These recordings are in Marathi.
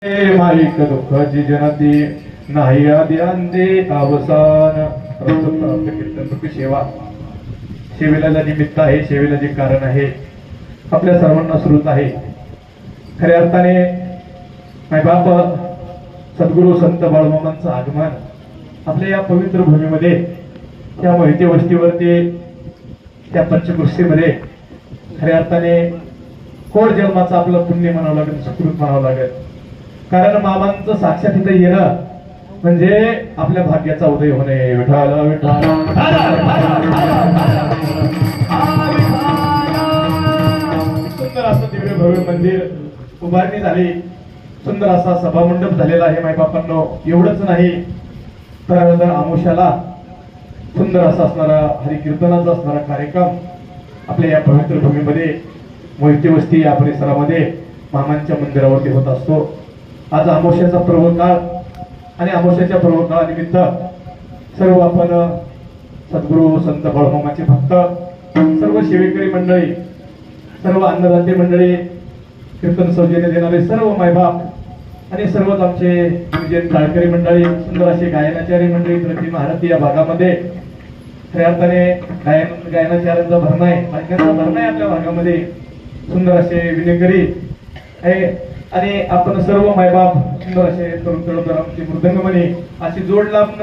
माईक दुःखाची जनती नाही आदी अंते अवसान. कीर्तन सेवा, सेवेला निमित्त आहे, सेवेला जे कारण आहे आपल्या सर्वांना श्रुत आहे. खऱ्या अर्थाने मायबाप सद्गुरू संत बाळूमामांचं आगमन आपल्या या पवित्र भूमीमध्ये, त्या मोहिते वस्तीवरती, त्या पंचकृषीमध्ये खऱ्या अर्थाने कोण जन्माचं आपलं पुण्य म्हणावं लागेल, सुकृत म्हणावं लागेल. कारण मामांचं साक्षात इथं येणं म्हणजे आपल्या भाग्याचा उदय होणे. विठाल विठाल. सुंदर असं दिव्य भव्य मंदिर उभारणी झाली, सुंदर असा सभामंडप झालेला आहे मायबापांनो. एवढंच नाही तर आमुष्याला सुंदर असा असणारा हरिकीर्तनाचा असणारा कार्यक्रम आपल्या या पवित्र भूमीमध्ये, मोहिते वस्ती या परिसरामध्ये मामांच्या मंदिरावरती होत असतो. आज अमावस्याचा पर्व काळ आणि अमावस्याच्या पर्व काळानिमित्त सर्व आपण सद्गुरू संत बाळूमामाचे भक्त, सर्व सेवेकरी मंडळी, सर्व अन्नदाते मंडळी, कीर्तन सौजन्य देणारे सर्व मायबाप आणि सर्वच आमचे टाळकरी मंडळी, सुंदर असे गायनाचार्य मंडळी, प्रतिमा आरती या भागामध्ये खऱ्या अर्थाने गायनाचार्यांचा भरणा आहे, ऐकण्याचा भरणा आहे आपल्या भागामध्ये. सुंदर असे विनेकरी आहे आणि आपण सर्व मायबाप सुंदर असे तरुण तरुण आमची मृदंगमणी अशी जोड लावून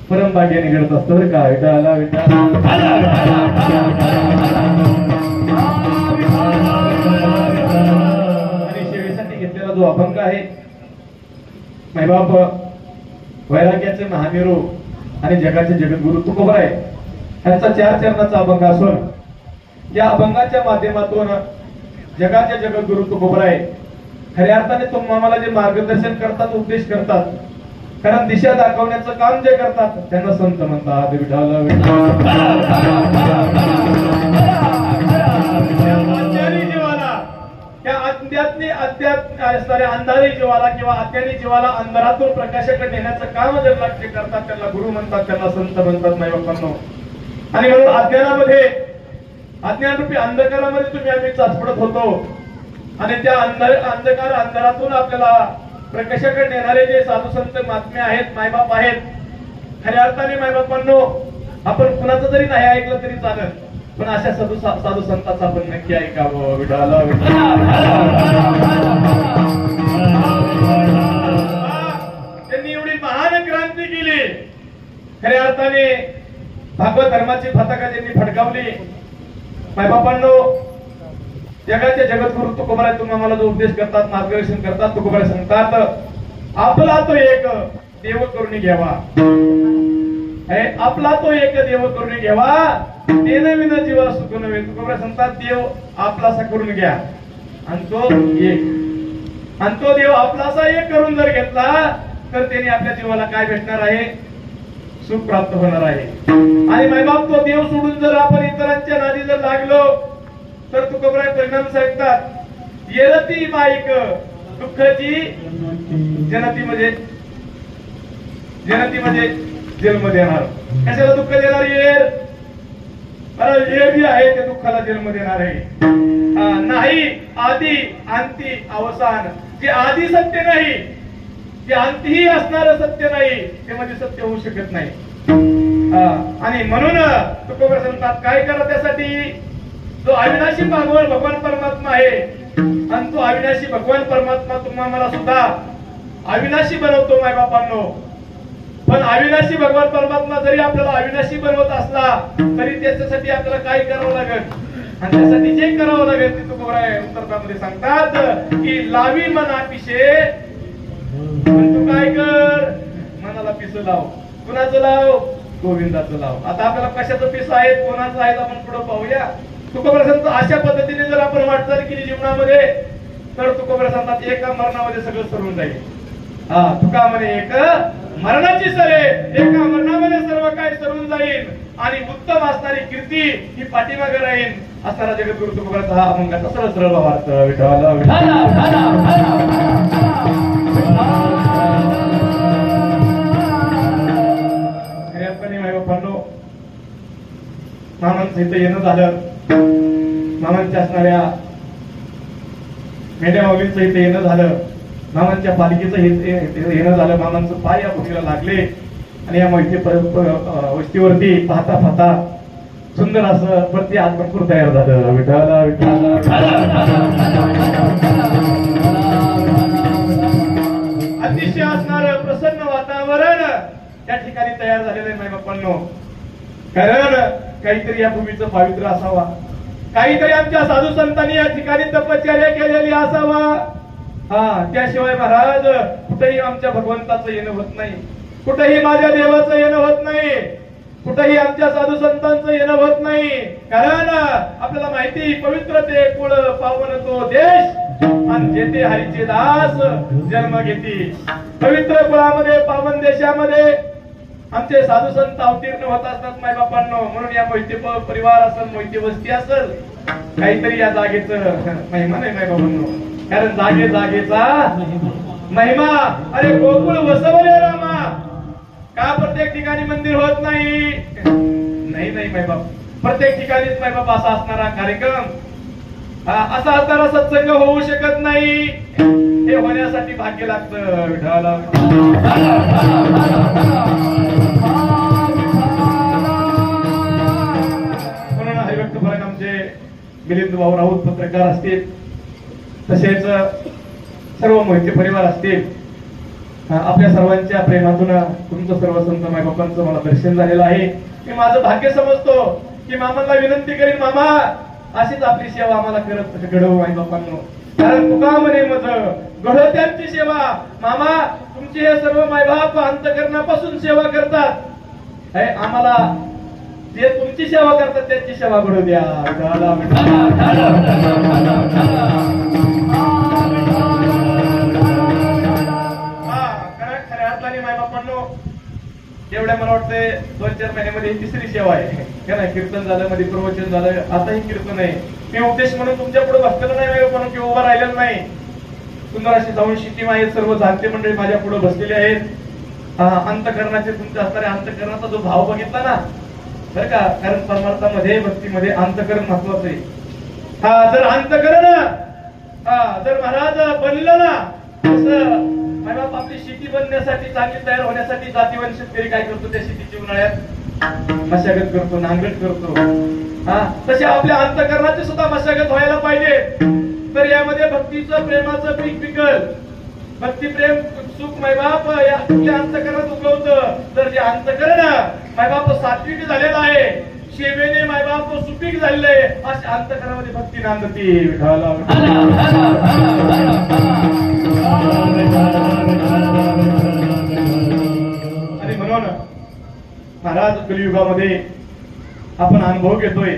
परम भाग्याने घडत असतं बरं का. विठाला विठाल. आणि सेवेसाठी घेतलेला जो अभंग आहे मायबाप वैराग्याचे महामेरू आणि जगाचे जगद्गुरु तुकोबराय यांचा 4 चरणाचा अभंग असून या अभंगाच्या माध्यमातून जगाचे जगद्गुरु तुकोबराय खऱ्या अर्थाने तुम्हाला जे मार्गदर्शन करतात, उपदेश करतात, कारण दिशा दाखवण्याचं काम जे करतात त्यांना संत म्हणतात. विठाल त्या असणाऱ्या अंधारी जीवाला किंवा अज्ञानी जीवाला अंधारातून प्रकाशाकडे नेण्याचं काम जर लक्ष्य करतात त्यांना गुरु म्हणतात, त्यांना संत म्हणतात मायबापांनो. आणि म्हणून अज्ञानामध्ये, अज्ञानरूपी अंधकारामध्ये तुम्ही आम्ही चाचपडत होतो आणि त्या अंधारातून आपल्याला प्रकाशाकडे नेणारे जे साधू संत महात्मे आहेत, मायबाप आहेत, खऱ्या अर्थाने मायबापांनो आपण कुणाचं जरी नाही ऐकलं तरी चालेल, पण अशा साधू संतांचा आपण नक्की ऐकावं. विठाल त्यांनी एवढी महान क्रांती केली, खऱ्या अर्थाने भागवत धर्माची पताका त्यांनी फडकावली. मायबापांनो जगाचे जगद्गुरु तुकोबराय तुम्ही आम्हाला जो उपदेश करतात, मार्गदर्शन करतात, तुकोबराय सांगतात आपला तो एक देव करून घ्यावा, आपला तो एक देव करून घ्यावा, देन विन जीवा सुख नव्हे. तुकोबराय सांगतात देव आपलासा करून घ्या आणि तो एक, आणि तो देव आपलासा एक करून जर घेतला तर त्याने आपल्या जीवाला काय भेटणार आहे? सुख प्राप्त होणार आहे. आणि मायबाप तो देव सोडून जर आपण इतरांच्या नादी जर लागलो तर तुकोबराय परिणाम सांगतात. येरती माईक दुःखाची जनती म्हणजे जन्म देणार. कशाला दुःख देणार? येर जे आहे ते दुःखाला जन्म देणार आहे. नाही आदी अंती अवसान. जे आधी सत्य नाही, जे अंतही असणार सत्य नाही, ते म्हणजे सत्य होऊ शकत नाही. आणि म्हणून तुकोबराय सांगतात काय करा त्यासाठी? जो अविनाशी भगवान परमात्मा आहे आणि तो अविनाशी भगवान परमात्मा तुम्हाला सुद्धा अविनाशी बनवतो मायबापांनो. पण अविनाशी भगवान परमात्मा जरी आपल्याला अविनाशी बनवत असला तरी त्याच्यासाठी आपल्याला काय करावं लागेल? आणि त्यासाठी जे करावं लागेल ते तुकोबराय उत्तरामध्ये सांगतात की लावी मना पिशे. तू काय कर? मनाला पिस लाव. कुणाचं लाव? गोविंदाचं लाव. आता आपल्याला कशाचं पिस आहे, कोणाचं आहे आपण पुढे पाहूया. तुकोबराय सांगतात अशा पद्धतीने जर आपण वाटचाल केली जीवनामध्ये तर तुकोबराय सांगतात एका मरणामध्ये सगळं सरून जाईल. तुका म्हणे एक मरणाची सरे, एका मरणामध्ये सर्व काही सरून जाईल आणि उत्तम असणारी कीर्ती ही पाठीमागे राहील. असणारा जगद्गुरु तुकोबरायचा हा अभंगाचा सरळ सरळ भावार्थ. विठाल मायबापांनो मामांचं इथं येणं झालं, मामांच्या असणाऱ्या मेंढ्या माऊलींचं इथे येणं झालं. मामांच्या पालिकेचं येणं झालं, मामांचं पाय या भूमीला लागले आणि या मोहिते वस्तीवरती पाहता पाहता सुंदर असं प्रति आत्मपूर तयार झालं. विठाला अतिशय असणारं प्रसन्न वातावरण त्या ठिकाणी तयार झालेलं आहे मायबापांनो. कारण काहीतरी या भूमीचं पावित्र्य असावा, काहीतरी आमच्या साधू संतांनी या ठिकाणी तपश्चर्या केलेली असावा. त्याशिवाय महाराज कुठेही आमच्या भगवंताचं येणं होत नाही, कुठेही माझ्या देवाचं येणं होत नाही, कुठेही आमच्या साधू संतांचं येणं होत नाही. कारण आपल्याला माहिती, पवित्र ते कुळ पावन तो देश आणि जेथे हरीचे दास जन्म घेतील. पवित्र कुळामध्ये पावन देशामध्ये आमचे साधू संत अवतीर्ण होत असतात मायबापांनो. म्हणून या मोहिते परिवार असेल, मोहिते वस्ती असेल, काहीतरी या जागेचं महिमा नाही मायबापांनो. कारण जागेचा महिमा. अरे गोकुळ वसवले रामा, का प्रत्येक ठिकाणी मंदिर होत नाही? नाही मायबाप, प्रत्येक ठिकाणीच मायबाप असा असणारा कार्यक्रम, असा असणारा सत्संग होऊ शकत नाही. हे होण्यासाठी भाग्य लागतं. विठाला म्हणून हरिभक्त फरक आमचे मिलिंद भाऊ राऊत पत्रकार असतील, तसेच सर्व मोहिते परिवार असतील, आपल्या सर्वांच्या प्रेमातून तुमचं सर्व संत मायबापांचं मला दर्शन झालेलं आहे. मी माझं भाग्य समजतो की मामांना विनंती करीन, मामा अशीच आपली सेवा आम्हाला करत घडवू मायबापांनो. कारण तुका म्हणे मज घडवत्यांची सेवा. मामा तुमची हे सर्व मायबाप अंतकरणापासून सेवा करतात. आम्हाला जे तुमची सेवा करतात त्यांची सेवा घडू द्या. एवढ्या मला वाटतं 2-4 महिन्यामध्ये तिसरी सेवा आहे. कीर्तन झालं, मध्ये प्रवचन झालं, आताही कीर्तन आहे. मी उपदेश म्हणून तुमच्या पुढे बसलेलो नाही म्हणून किंवा उभा राहिलेलं नाही. सुंदर अशी जाऊन शिटीम आहेत, सर्व जाणते मंडळी माझ्या पुढे बसलेले आहेत. अंतकरणाचे तुमच्या असणाऱ्या अंतकरणाचा जो भाव बघितला ना बरं का, कारण परमार्थामध्ये भक्तीमध्ये अंतकरण महत्वाचं आहे. जर अंतकरण जर महाराज बनलं ना, तसं मायबाप आपली शेती बनण्यासाठी, चांगली तयार होण्यासाठी जातीवान शेतकरी काय करतो, त्या शेतीची उन्हाळ्यात मशागत करतो, नांगरट करतो. तसे आपल्या अंतकरणाची सुद्धा मशागत व्हायला पाहिजे. तर यामध्ये भक्तीचं, प्रेमाचं पीक पिकल. भक्ती, प्रेम, सुख मायबाप या आपल्या अंतकरणात उगवतं. तर जे अंतकरण मायबाप सात्विक झालेलं आहे, सेवेने मायबाप सुपीक झालेलं आहे, अशा अंतकरणामध्ये भक्ती नांदती. आणि म्हणून महाराज कलियुगामध्ये आपण अनुभव घेतोय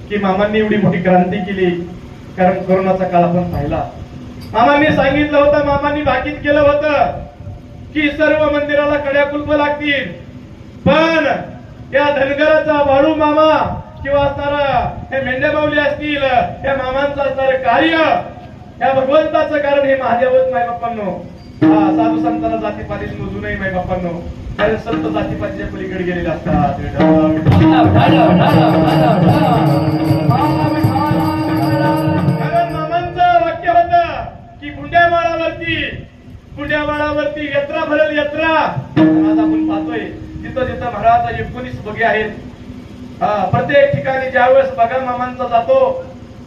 की मामांनी एवढी मोठी क्रांती केली. कारण कोरोनाचा काळ आपण पाहिला. मामांनी सांगितलं होतं, मामांनी भाकीत केलं होतं की सर्व मंदिराला कड्या कुलप लागतील, पण या धनगराचा वाळू मामा किंवा असणारा हे मेंढ्या माऊली असतील, या मामांचं असणारं कार्य, या भगवंताचं कारण हे महादेवच मायबापांनो. साधू संतांना जातीपातीत मोजू नये मायबापांनो, कारण संत जातीपातीच्या पलीकडे गेलेले असतात. कारण मामांचं वाक्य होतं की गुंड्यामाळावरती यात्रा भरेल यात्रा. आज आपण पाहतोय जिथं जिथं महाराज 19 बगे आहेत. प्रत्येक ठिकाणी ज्यावेळेस बगा मामांचा जातो,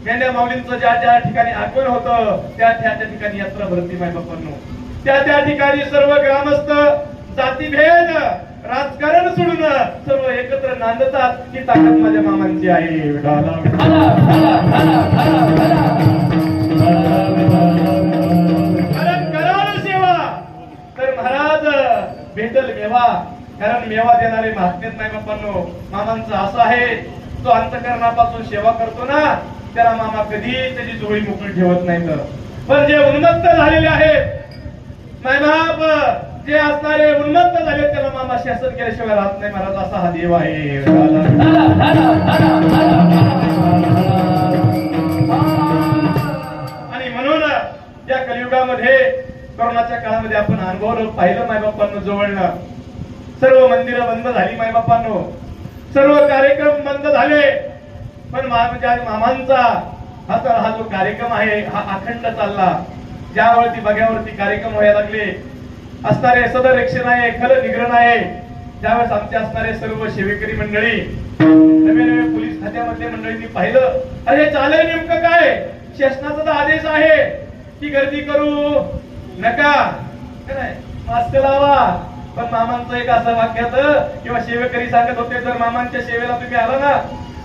मेंढ्या माऊलींचं ज्या ज्या ठिकाणी आगमन होतं त्या ठिकाणी यात्रा भरती मायबापांनो. त्या ठिकाणी सर्व ग्रामस्थ जातीभेद, राजकारण सोडून सर्व एकत्र नांदतात. ही ताकद माझ्या मामांची आहे. कराल सेवा तर महाराज भेटल मेवा. कारण मेवा देणारे महात्मेत मायबापांनो. मामांचं असं आहे, जो अंतकरणापासून सेवा करतो ना त्याला मामा कधी त्याची जोडी मोकळी ठेवत नाही. पण जे उन्मत्त झालेले आहेत मायबाप, जे असणारे उन्मत्त झाले त्याला मामा शासन केल्याशिवाय राहत नाही. महाराज असा हा देव आहे. आणि म्हणून या कलियुगामध्ये कोरोनाच्या काळामध्ये आपण अनुभवलं, पाहिलं मायबापांनो जवळनं. सर्व मंदिरं बंद झाली मायबापांनो, सर्व कार्यक्रम बंद झाले. पण मामांचा हा जो कार्यक्रम आहे हा अखंड चालला. ज्यावरती बघ्यावरती कार्यक्रम व्हायला लागले, असणारे सदर रक्षण आहे, खल निग्रहण आहे, त्यावेळेस आमचे असणारे सर्व सेवेकरी मंडळी, नवे नवे पोलीस खात्यामधले मंडळींनी पाहिलं, अरे चालेल नेमकं काय, शासनाचा तर आदेश आहे की गर्दी करू नका, मास्क लावा. पण मामांचं एक असं वाक्यात किंवा सेवेकरी सांगत होते, जर मामांच्या सेवेला तुम्ही आला ना,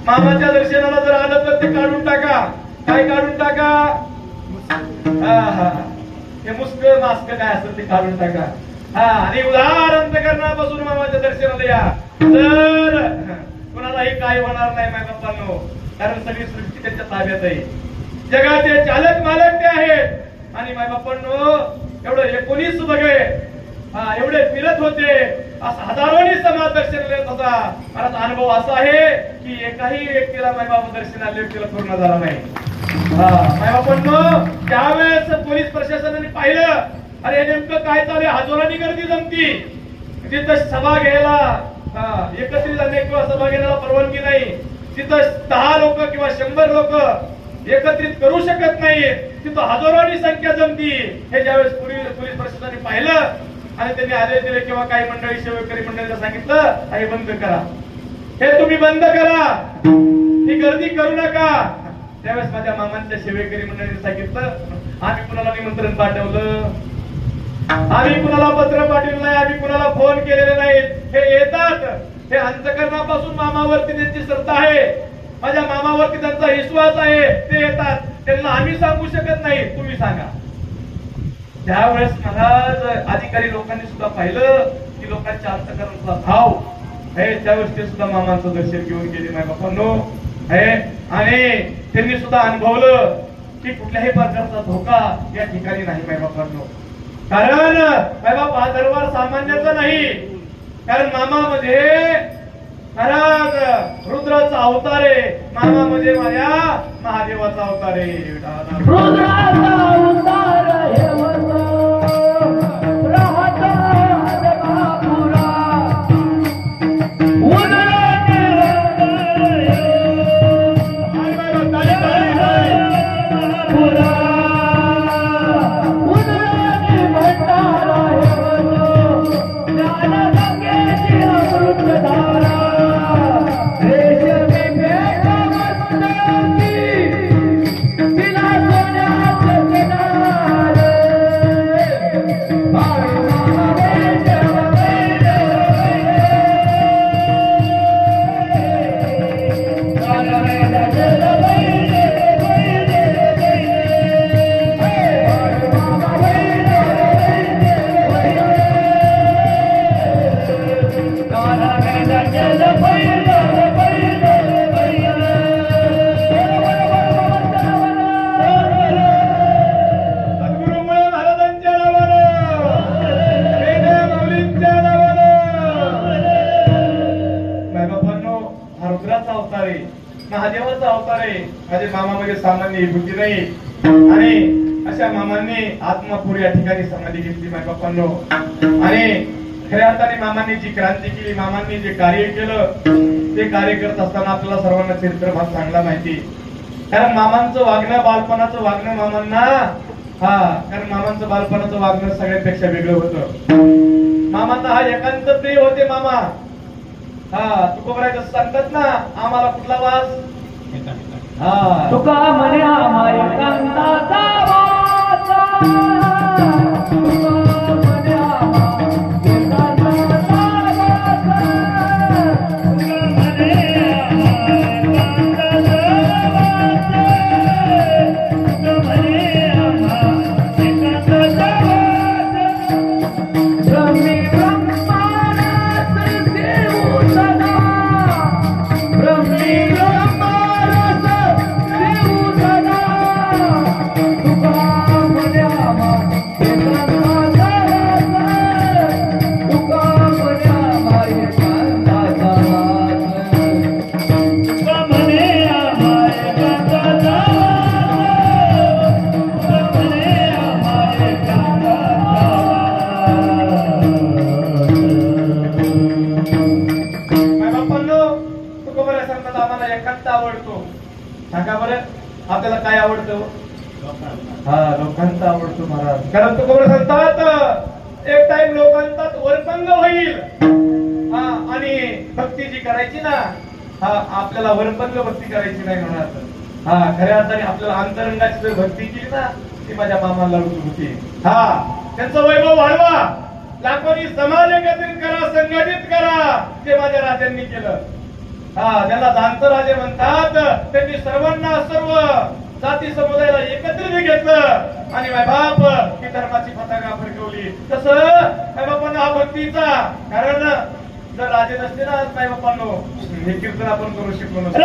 मामाच्या दर्शनाला जर आलं तर ते काढून टाका. काय काढून टाका? हे मुस्क मास्क काय असेल ते काढून टाका. आणि उदार अंतकरणापासून मामाच्या दर्शनाला या. तर कुणालाही काय होणार नाही माय बाप्पांनो, कारण सगळी सृष्टी त्यांच्या ताब्यात आहे. जगाचे चालक मालक ते आहेत. आणि माय बाप्पांनो एवढं 19 बघे एवढे फिरत होते, हजारोनी समाज दर्शनाला येत होता. मला अनुभव असा आहे की एकाही व्यक्तीला मायबाबा दर्शनाला व्यक्तीला पूर्ण झाला नाही. मायबापांनो त्यावेळेस पोलीस प्रशासनाने पाहिलं, अरे नेमकं काय चालू, हजारांनी गर्दी जमती, तिथं सभा घ्यायला एकत्रित अनेक सभा घ्यायला परवानगी नाही, तिथं 10 लोक किंवा 100 लोक एकत्रित करू शकत नाही, तिथं हजारोनी संख्या जमती. हे ज्यावेळेस पोलीस प्रशासनाने पाहिलं आणि त्यांनी आदेश दिले किंवा काही मंडळी सेवेकरी मंडळीला सांगितलं, हे बंद करा, हे तुम्ही बंद करा, ही गर्दी करू नका. त्यावेळेस माझ्या मामांच्या सेवेकरी मंडळीने सांगितलं, आम्ही कुणाला निमंत्रण पाठवलं, आम्ही कुणाला पत्र पाठवलं नाही, आम्ही कुणाला फोन केलेले नाहीत. हे येतात, हे अंतकरणापासून मामावरती त्यांची श्रद्धा आहे, माझ्या मामावरती त्यांचा विश्वास आहे, ते येतात. त्यांना आम्ही सांगू शकत नाही, तुम्ही सांगा. त्यावेळेस महाराज अधिकारी लोकांनी सुद्धा पाहिलं की लोकांच्या अंतकरणाचा भाव आहे, त्यावेळेस ते सुद्धा मामांचं दर्शन घेऊन गेले माय बापांनो. आणि त्यांनी सुद्धा अनुभवलं की कुठल्याही प्रकारचा धोका या ठिकाणी नाही माय बापांनो. कारण माय बाप हा दरबार सामान्याचा नाही, कारण मामा म्हणजे महाराज रुद्राचा अवतार आहे, मामा म्हणजे माझ्या महादेवाचा अवतार आहे. रुद्राचा अवतार आहे. महादेवाचा अवतार आहे. माझे मामा म्हणजे सामान्य बुद्धी नाही. आणि अशा मामांनी आत्मापूर या ठिकाणी समाधी घेतली माझ्या बाप्पांनो. आणि खऱ्या अर्थाने मामांनी जी क्रांती केली, मामांनी जे कार्य केलं, ते कार्य करत असताना आपल्याला सर्वांना चरित्र भाग चांगला माहिती. कारण मामांचं वागणं, बालपणाचं वागणं मामांना, कारण मामांचं बालपणाचं वागणं सगळ्यांपेक्षा वेगळं होतं. मामांना हा एकांत प्रिय होते मामा. तुकोबराय सांगतात ना, आम्हाला कुठला वास, तुका म्हणे आम्हाला एकांताचा वास. हा लोकांचा आवडतो महाराज. कारण तुकोबर सांगतात एक टाइम लोकांचा वरपंग होईल. हा आणि भक्ती जी करायची ना, हा आपल्याला वरपंग भक्ती करायची नाही म्हणणार. हा खऱ्या अर्थाने आपल्याला अंतरंगाची जर भक्ती केली ना, ती माझ्या मामाला रुजू होती. हा त्यांचं वैभव वाढवा, लाखोनी समाज एकत्रित करा, संघटित करा, ते माझ्या राजांनी केलं. हा ज्याला दांत राजे म्हणतात, त्यांनी सर्वांना सर्व जाती समुदायाला एकत्रित घेतलं आणि बाप ही धर्माची पताका फडकवली. तसं बापांना हा भक्तीचा, कारण जर राजे नसते ना बापांनो, हे कीर्तन आपण करू शकलो नसतो.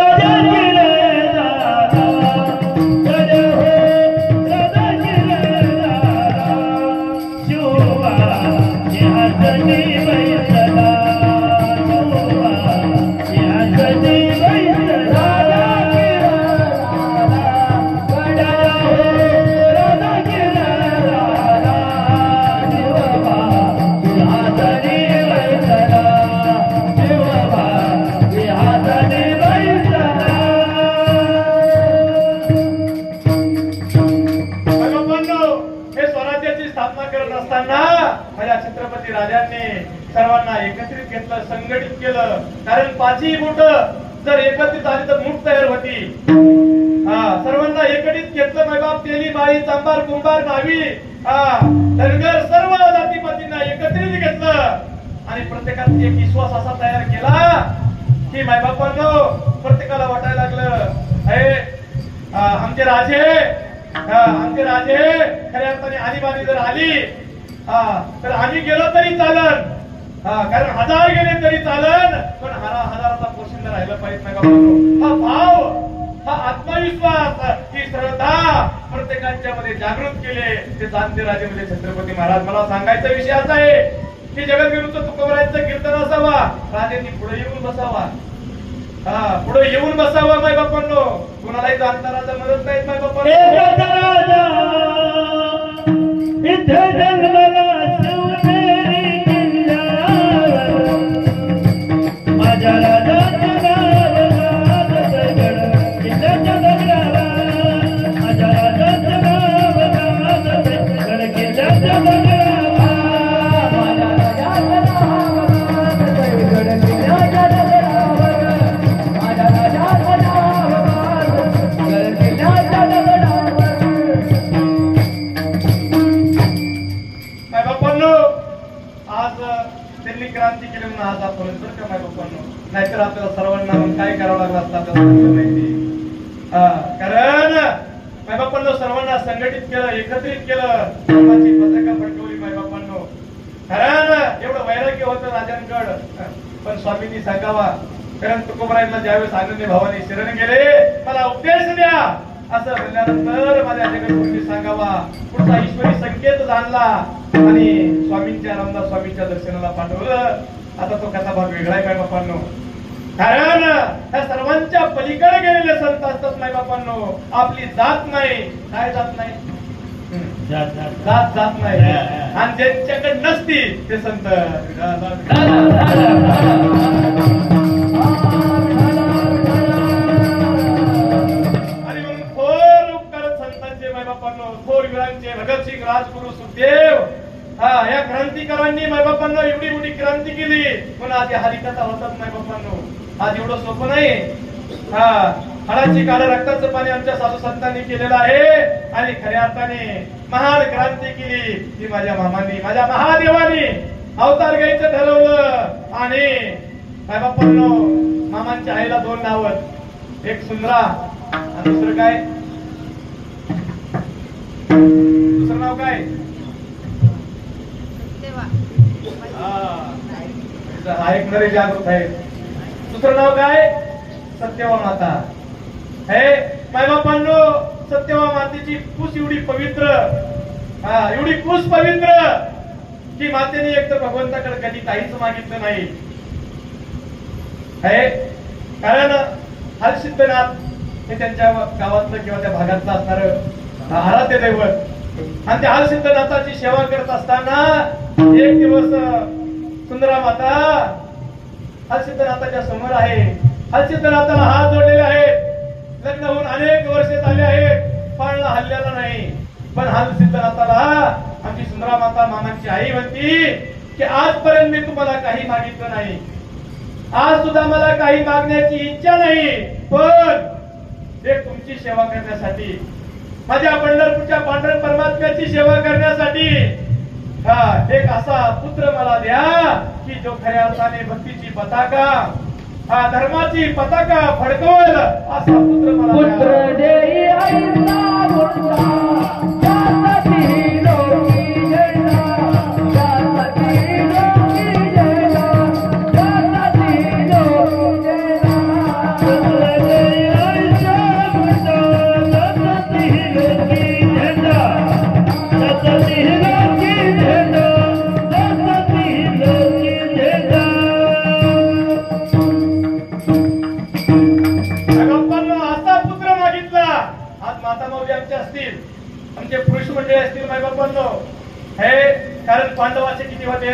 माझ्या छत्रपती राजांनी सर्वांना एकत्रित घेतलं, संघटित केलं. कारण पाचही बोट जर एकत्रित आली तर मूठ तयार होती. हा सर्वांना एकत्रित घेतलं. मैबाप तेली बाई चांबार कुंभार नावी धनगर सर्व जातीपातींना एकत्रित घेतलं आणि प्रत्येकात एक विश्वास असा तयार केला की मायबापांनो प्रत्येकाला वाटायला लागलं आमचे राजे खऱ्या अर्थाने आणीबाणी जर आली तर आम्ही गेलो तरी चालन. कारण 1000 गेले तरी चालन, पण हजाराचा पोशिंदा राहिला पाहिजे नाही. हा भाव, हा आत्मविश्वास, ही श्रद्धा प्रत्येकाच्या मध्ये जागृत केले ते जाणते राजे म्हणजे छत्रपती महाराज. मला सांगायचा विषय असा आहे की जगद्गुरूंचं तुकोबरायांचं कीर्तन असावा, राजांनी पुढे येऊन बसावा. पुढे येऊन बसावा माय बापांनो. कुणालाही जाणता राजा मदत नाहीत माय बापांनो. क्रांती केली म्हणून आज आपण माय बापांनो, नाहीतर आपल्याला सर्वांना काय करावं लागलं असतं आपल्याला माहिती. कारण माय बापांनो सर्वांना संघटित केलं, एकत्रित केलं, धर्माची पताका फडकवली माय बापांनो. कारण एवढं वैराग्य होतं राजांकड, पण स्वामींनी सांगावा. कारण तुकोबरायांना ज्यावेळेस आनंदी भावाने शरण गेले, मला उपदेश द्या असं म्हणल्यानंतर माझ्या जगद्गुरूंनी सांगावा. पुढचा ईश्वरी संकेत जाणला आणि स्वामींच्या रामदास स्वामींच्या दर्शनाला पाठवलं. आता तो कसा भाग वेगळा आहे माय बापांनो. कारण त्या सर्वांच्या पलीकडे गेलेले संत असतात माय बापांनो. आपली जात नाही, काय जात नाही, जात नाही, आणि ज्यांच्याकडे नसती ते संत. थोर वीरांचे भगतसिंग, राजगुरु, सुखदेव या क्रांतिकारांनी मायबापांना एवढी मोठी क्रांती केली. पण आज या हरिकथा होतात मायबापांनो. आज एवढं सोपं नाही. हाडाची काळं रक्ताचं पाणी आमच्या साधू संतांनी केलेलं आहे आणि खऱ्या अर्थाने महान क्रांती केली ती माझ्या मामांनी, माझ्या महादेवानी अवतार घ्यायचं ठरवलं. आणि मायबापांनो मामांच्या आईला 2 नाव, एक सुंदरा आणि दुसरं काय, दुसरं नाव काय, ऐकणारे जागृत आहे. दुसरं नाव काय, सत्यवा माता. हे मायबापांनो सत्यवा मातेची कुस एवढी पवित्र, एवढी कुस पवित्र की मातेने एक तर भगवंताकडे कधी काहीच मागितलं नाही. कारण हरसिद्धनाथ हे त्यांच्या गावातलं किंवा त्या भागातलं असणार आराध्य दैवत. आणि त्या हरसिद्धनाथाची सेवा करत असताना एक दिवस सुंदरा माता हरसिद्धनाथाच्या समोर आहे. हरसिद्धनाथाला हात जोडलेले आहेत. लग्न होऊन अनेक वर्षे झाले आहेत, पाळणा हल्ल्याला नाही. पण हाल सिद्धनाथाला आमची सुंदरा माता मामांची आई म्हणती की आजपर्यंत मी तुम्हाला काही मागितलं नाही, आज सुद्धा मला काही मागण्याची इच्छा नाही, पण एक तुमची सेवा करण्यासाठी, माझ्या पंढरपूरच्या पांडुरंग परमात्म्याची सेवा करण्यासाठी एक असा पुत्र मला द्या की जो खऱ्या अर्थाने भक्तीची पताका, धर्माची पताका फडकवल असा पुत्र मला पुत्र देई आईचा मुंडा आमचे पुरुष मंडळी असतील मायबापांनो, हे कारण पांडवाचे किती होते?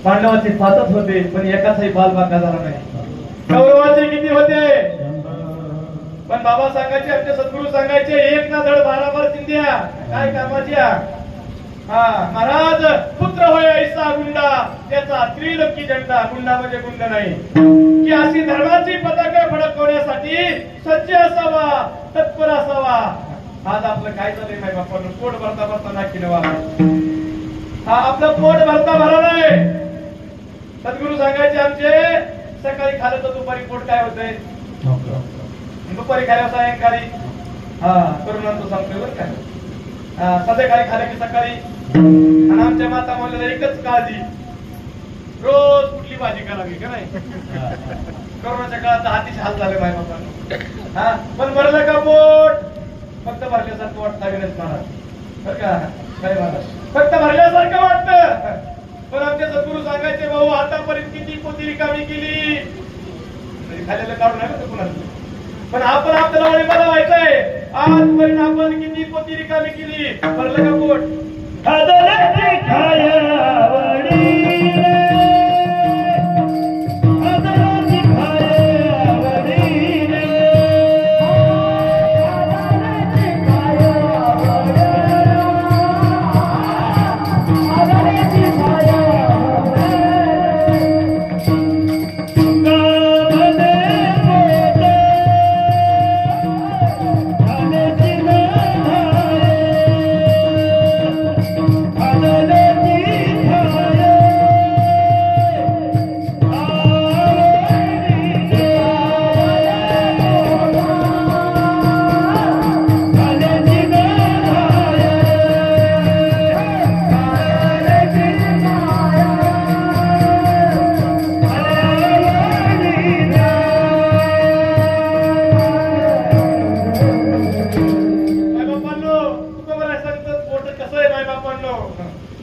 पांडवाचे 5च होते, पण एकाचाही बालबाका झाला नाही. कौरवाचे किती होते? पण बाबा सांगायचे, आमचे सद्गुरू सांगायचे, एक ना धड 12 चिंध्या काय कामाच्या. महाराज पुत्र होय ऐसा गुंडा, त्याचा त्रिलोकी झेंडा. गुंडा म्हणजे गुंड नाही, की अशी धर्माची पताका फडकवण्यासाठी सज्ज असावा, तत्पर असावा. आज आपलं काय झालंय माय बापांनो, पोट भरता भरता नाकी नवा. आपलं पोट भरता भरा नाही. सद्गुरू सांगायचे आमचे, सकाळी खाल्लं तर दुपारी पोट काय होतंय, दुपारी खाल्यावर सायंकाळी तरुणांचं सांगतोय बरं का, संध्याकाळी खाल्लं की सकाळी. आणि आमच्या माता म्हणलेलं एकच काळजी, रोज कुठली भाजी करावी का नाही. कोरोनाच्या काळात हातीचे हाल झाले माय बापांना. पण भरलं का पोट फक्त भरल्यासारखं वाटतं विनस महाराज, बरं का काय महाराज, फक्त भरल्यासारखं वाटतं. पण आमचे सद्गुरू सांगायचे, भाऊ आतापर्यंत किती पोती रिकामी केली, खाल्लेलं काढून नाही का कुणाला, पण आपण आपल्याला वळी मला व्हायचंय. आजपर्यंत आपण किती पोती रिकामी केली, भरलं का पोट?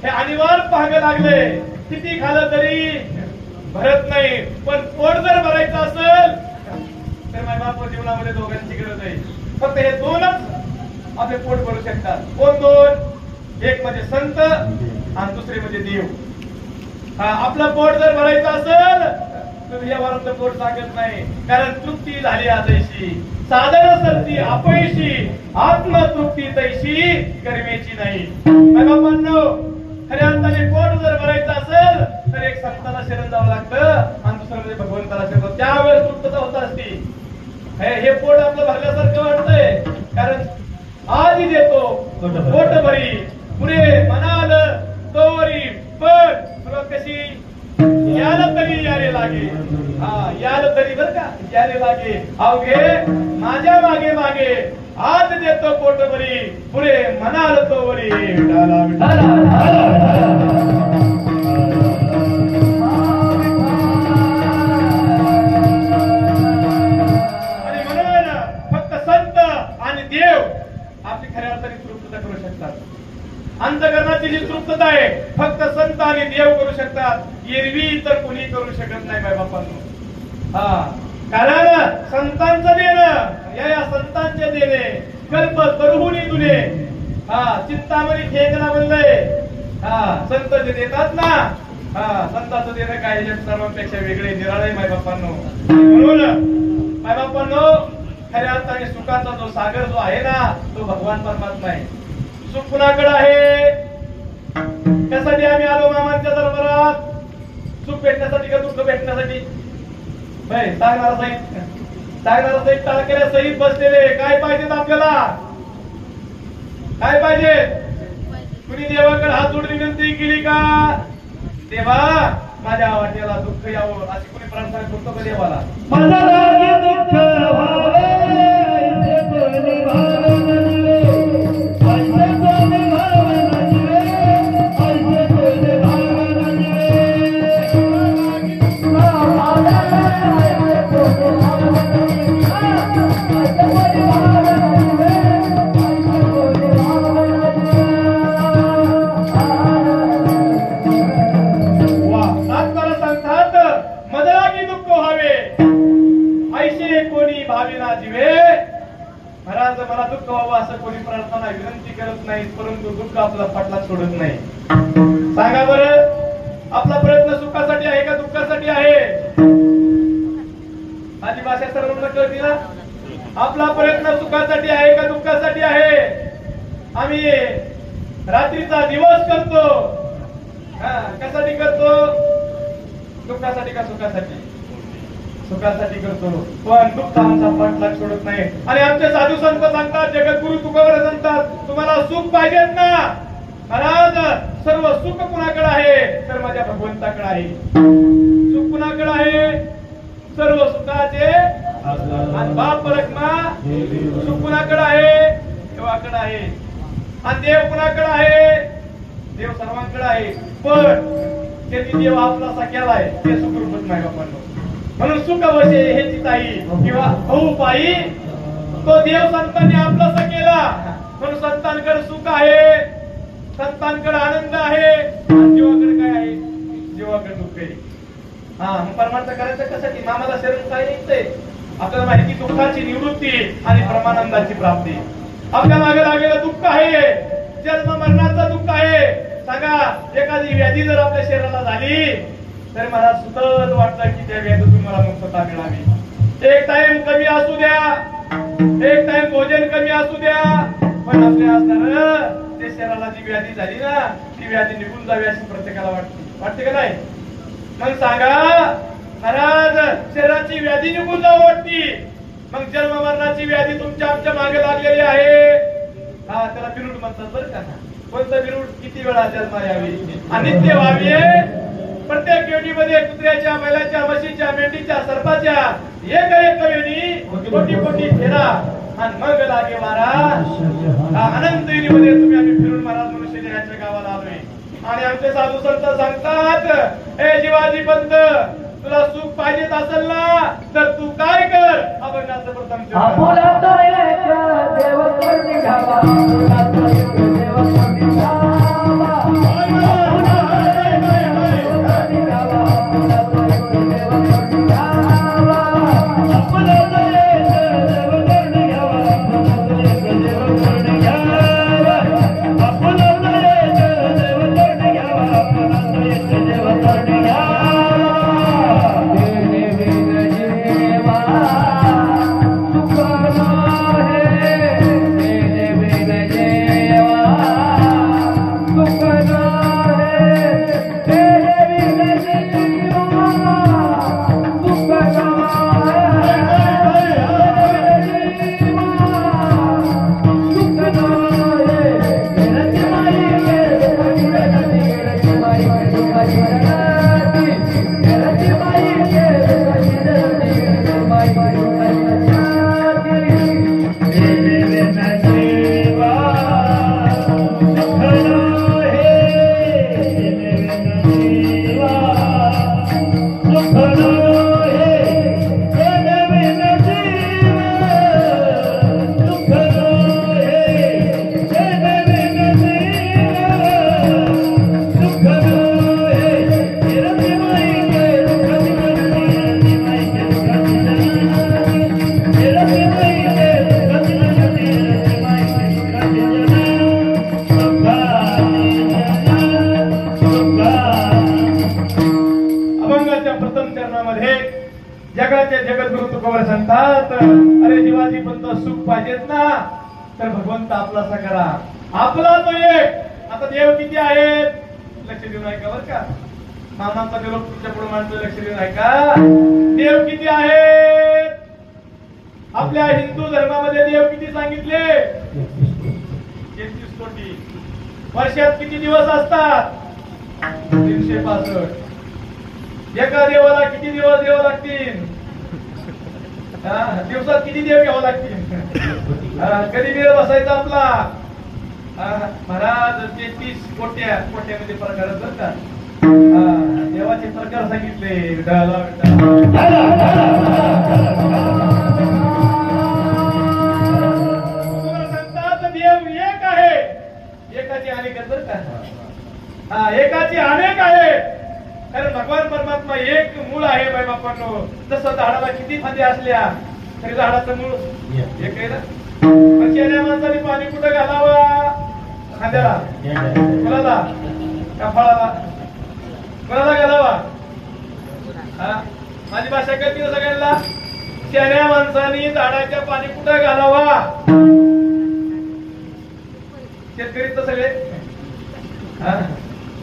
हे अनिवार्य पाहावे लागले. किती खाल्लं तरी भरत नाही, पण पोट जर भरायचं असेल तर माय बाप जीवनामध्ये दोघांची गरज आहे. फक्त हे दोनच आपले पोट भरू शकतात. कोण दोन? एक म्हणजे संत आणि दुसरे म्हणजे देव. आपलं पोट जर भरायचं असेल तर या वरातलं पोट सांगत नाही, कारण तृप्ती झाली आजैशी, साधन सरती अपयशी, आत्मतृप्ती तैशी कर्मेची नाही. माय बापांनो, खऱ्या अर्थाने पोट जर भरायचं असेल तर एक संताला शरण जावं लागतं आणि दुसरं म्हणजे भगवंताला शरण, त्यावेळेस तृप्तता होत असती. हे पोट आपलं भरल्यासारखं वाटतंय, कारण आधी देतो पोट भरी, पुरे म्हणाल तोवरी, पण सुरुवात कशी? याला तरी यारे लागे. याला तरी बर का यारे लागे, अवघे माझ्या मागे मागे, आज देतो पोट भरी, पुरे म्हणाल तोवरी. आणि म्हणून फक्त संत आणि देव आपली खऱ्या अर्थाने तृप्तता करू शकतात. अंतकरणाची जी तृप्तता आहे फक्त संत आणि देव करू शकतात, एरवी तर कोणी करू शकत नाही माय बापांनो. कारण संतांचं देणं, या संतांचे देणे कल्प करूनी तुले, चिंतामणी ठेकना बनलंय. संत जे देतात ना, संतांचं देणं काय सर्वांपेक्षा वेगळे निराळे माय बापांनो. म्हणून माय बापांनो, खऱ्या अर्थाने सुखाचा जो सागर जो आहे ना, तो भगवान परमात्मा आहे. सुख कुणाकडे आहे? त्यासाठी आम्ही आलो मामांच्या दरबारात. सुख भेटण्यासाठी का दुःख भेटण्यासाठी? सांगणारा सहित टाळकेल्या सहित बसलेले काय पाहिजेत आपल्याला? काय पाहिजे? कुणी देवाकडे हात जोडून विनंती केली का? देवा माझ्या वाट्याला दुःख यावं अशी कुणी प्रार्थना करतो का देवाला? मला लागे दुःख व्हावे, ऐसे कोणी भावना दिवे, ऐसे कोणी भावना दिवे, ऐसे कोणी भावना दिवे. मला ऐसे कोणी भावना दिवे, ऐसे कोणी भावना दिवे, ऐसे कोणी भावना दिवे. वा सातबारा सांगतात मदरागी दुःख व्हावे ऐसे कोणी भाविना जीवे. महाराज मला दुःख व्हावं असं कोणी प्रार्थना विनंती करत नाही, परंतु दुःख आपला पाठलाग सोडत नाही. सांगा बरं आपला प्रयत्न सुखासाठी आहे का दुःखासाठी आहे? माझी भाषा सर्वांना कळते ना? आपला प्रयत्न सुखासाठी आहे का दुःखासाठी आहे? आम्ही रात्रीचा दिवस करतो, कशासाठी करतो? दुःखासाठी का सुखासाठी? सुखासाठी करतो, पण दुःख आमचा पाठलाग सोडत नाही. आणि आमचे साधू संत सांगतात, जगद्गुरु तुकोबर सांगतात, तुम्हाला सुख पाहिजेत ना? महाराज सर्व सुख कुणाकडे आहे? तर माझ्या भगवंताकडे आहे. सुख कुणाकडे आहे? सर्व सुखाचे आणि बाप परकमा सुख कुणाकडे आहे? देवाकडे आहे. आणि देव कुणाकडे आहे? देव सर्वांकडे आहे. पण त्यांनी देव आपलासा केलाय ते सुखरूपच नाही बापांनो. म्हणून सुख वशे हे चिताई किंवा भाऊ पायी तो देव संतांनी आपलासा केला. म्हणून संतांकडे सुख आहे, संतांकडे आनंद आहे. आणि जीवाकडे काय आहे? जीवाकडे दुःख आहे. मग परमार्थ करायचं कशासाठी? मामाला शरण काय निघतंय? आपल्याला माहिती दुःखाची निवृत्ती आणि परमानंदाची प्राप्ती. आपल्या मागे लागलेलं दुःख आहे, जन्म मरणाचं दुःख आहे. सांगा एखादी व्याधी जर आपल्या शरीराला झाली तर मला सुतत वाटतं की त्या व्याधीतून मला मुक्तता मिळावी. एक टाइम कमी असू द्या, एक टाइम भोजन कमी असू द्या, पण आपल्या असणार ते शरीराला जी व्याधी झाली ना ती व्याधी निघून जावी अशी प्रत्येकाला वाटते का नाही? मग सांगा महाराज शरीराची व्याधी निघून जावं वाटती, मग जन्म मरणाची व्याधी तुमच्या आमच्या मागे लागलेली आहे. त्याला बिरुड म्हणतात बरं का. कोणतं बिरुड? किती वेळा जन्म यावी, अनित्य व्हावी. प्रत्येक योनीमध्ये कुत्र्याच्या, बैलाच्या, म्हशीच्या, मेंढीच्या, सर्पाच्या एक एक योनी कोटी कोटी फेरा आणि मग लागे वारा. अनंत योनीमध्ये तुम्ही आम्ही फिरून महाराज मनुष्य देण्याच्या गावाला आलोय. आणि आमचे साधू संत सांगतात, हे जीवाजी पंत तुला सुख पाहिजेत असेल ना तर तू काय कर? अभंगाचं प्रथम आपुला तो एक देव करून घ्यावा, आपुला तो एक देव करून घ्यावा, आपुला तो एक देव करून घ्यावा, आपुला तो एक देव करून घ्यावा, आपुला तो एक देव करून घ्यावा, आपुला तो एक देव करून घ्यावा, आपुला तो एक देव करून घ्यावा, आपुला तो एक देव करून घ्यावा. जगाचे जगद्गुरु तुकोबर सांगतात, अरे जीवाजी पंत सुख पाहिजेत ना तर भगवंत आपलासा करा. आपला तो एक. आता देव किती आहेत लक्ष देऊन ऐका बरं का. मामांचा निरोप तुमच्या पुढे मांडतो, लक्ष देऊन ऐका. देव किती आहेत आपल्या हिंदू धर्मामध्ये? देव किती सांगितले? 33 कोटी. वर्षात किती दिवस असतात? 365. एका देवाला किती दिवस द्यावं लागतील? दिवसात किती देव घ्यावं लागतील? कधी वेळ बसायचा आपला? महाराज 33 कोट्यामध्ये प्रकार असतात का? देवाचे प्रकार सांगितले. सांगतात देव एक आहे. एकाचे अनेक आहेत बरं का. एकाचे अनेक आहे. कारण भगवान परमात्मा एक मूळ आहे बाई बापांनो. जसं झाडाला किती फांद्या असल्या तरी झाडाचं मूळ एक आहे ना. पण शेण्या माणसाने पाणी कुठं घालावा? खांद्याला. कोणाला? का फळाला? कोणाला घालावा? माझी भाषा कळते सगळ्यांना. शेण्या माणसाने झाडाच्या पाणी कुठं घालावा? शेतकरी तर सगळे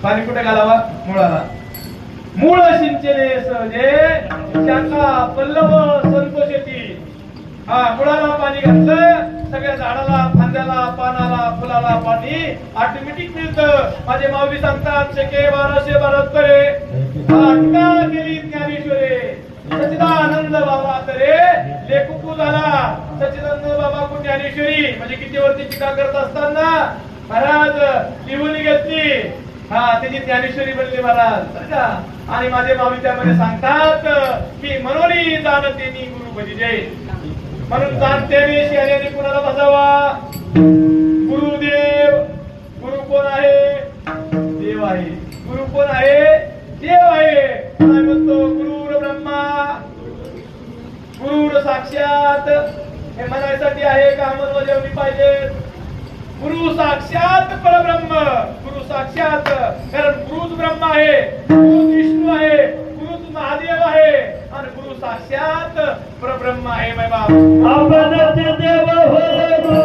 पाणी कुठे घालावा? मुळाला. मूळ सिंचने सहजे शाखा पल्लव संतोषेती. मुळाला पाणी घातलं, सगळ्या झाडाला, फांद्याला, पानाला, फुलाला पाणी ऑटोमॅटिक मिळतं. माझे माऊली सांगतात शेके 1272 अटका केली ज्ञानेश्वरे. सच्चिदानंद बाबा तरे लेखुकू झाला. सच्चिदानंद बाबा को ज्ञानेश्वरी म्हणजे किती वरती टीका करत असताना महाराज लिहून घेतली. त्याची ज्ञानेश्वरी बनली महाराज. आणि माझे माऊली त्यामध्ये सांगतात की मनोनी जाणतेनी गुरु भजिजे. म्हणून जाणतेने शहराने कुणाला बसावा? गुरुदेव. गुरु कोण आहे? देव आहे. गुरु कोण आहे? देव आहे. काय म्हणतो? गुरुर ब्रह्मा गुरुर साक्षात. हे म्हणायसाठी आहे का अंमलबजावणी पाहिजे? गुरु साक्षात परब्रह्म. गुरु साक्षात. कारण गुरुच ब्रह्मा आहे, गुरुच विष्णू आहे, गुरुच महादेव आहे आणि गुरु साक्षात परब्रह्म आहे. माय बाप आपणच देव होय गुरु.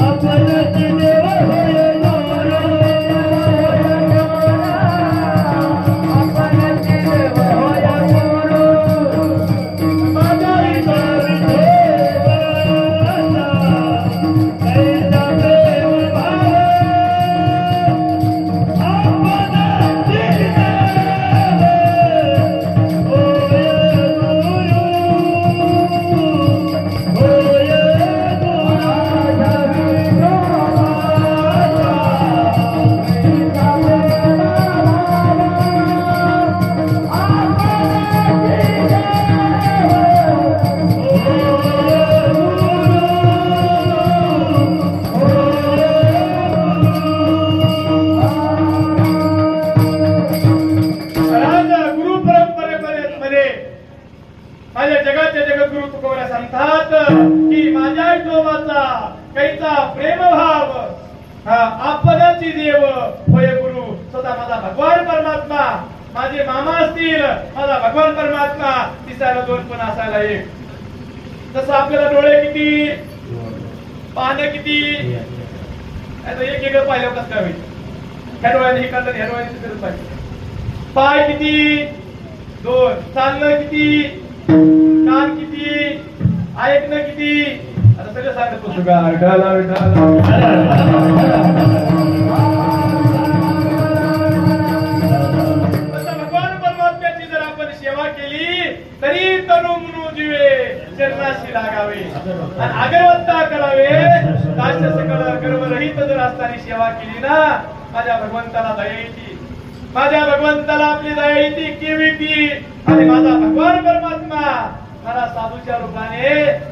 आपणच देव होय गुरु. आपणच देव होय गुरु. माझा माझ्या जगाचे जगद्गुरु तुकोबरा सांगतात की माझ्या विठोबाचा कैचा प्रेमभाव आपणाची देव होय गुरु. स्वतः माझा भगवान परमात्मा. माझे मामा असतील, माझा भगवान परमात्मा. दिसायला दोन पण असायला एक. तसं आपल्याला डोळे किती, पाहणं किती. आता एक एक पाहिलं कसं काय होईल? ह्या डोळ्याने हे करतात, ह्या डोळ्याने करत पाहिजे. पाय किती? दोन. चालणं किती? कान किती? ऐकणं किती? आता सगळं सांगत होतो का? भगवान परमात्म्याची जर आपण सेवा केली तरी तनु मनु जीवे चरणाशी लागावे आणि अगरवत्ता करावे. काश्य सकळ गर्भरहित जर असताना सेवा केली ना, माझ्या भगवंताला दया येते. माझ्या भगवंताला आपली दया येते केवी ती. आणि माझा भगवान परमात्मा मला साधूच्या रूपाने,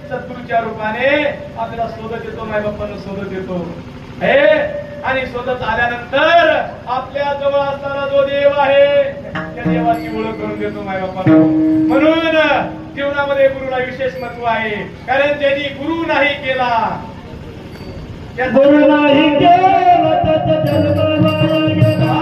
सद्गुरूच्या रूपाने आपल्याला शोधत येतो. माय बाप्पाला शोधत येतो हे. आणि शोधत आल्यानंतर आपल्या जवळ असणारा जो देव आहे त्या देवाची ओळख करून देतो माय बाप्पाला. म्हणून जीवनामध्ये गुरुला विशेष महत्व आहे. कारण ज्यांनी गुरु नाही केला, गुरु नाही केला त्याचा जन्म वाया गेला.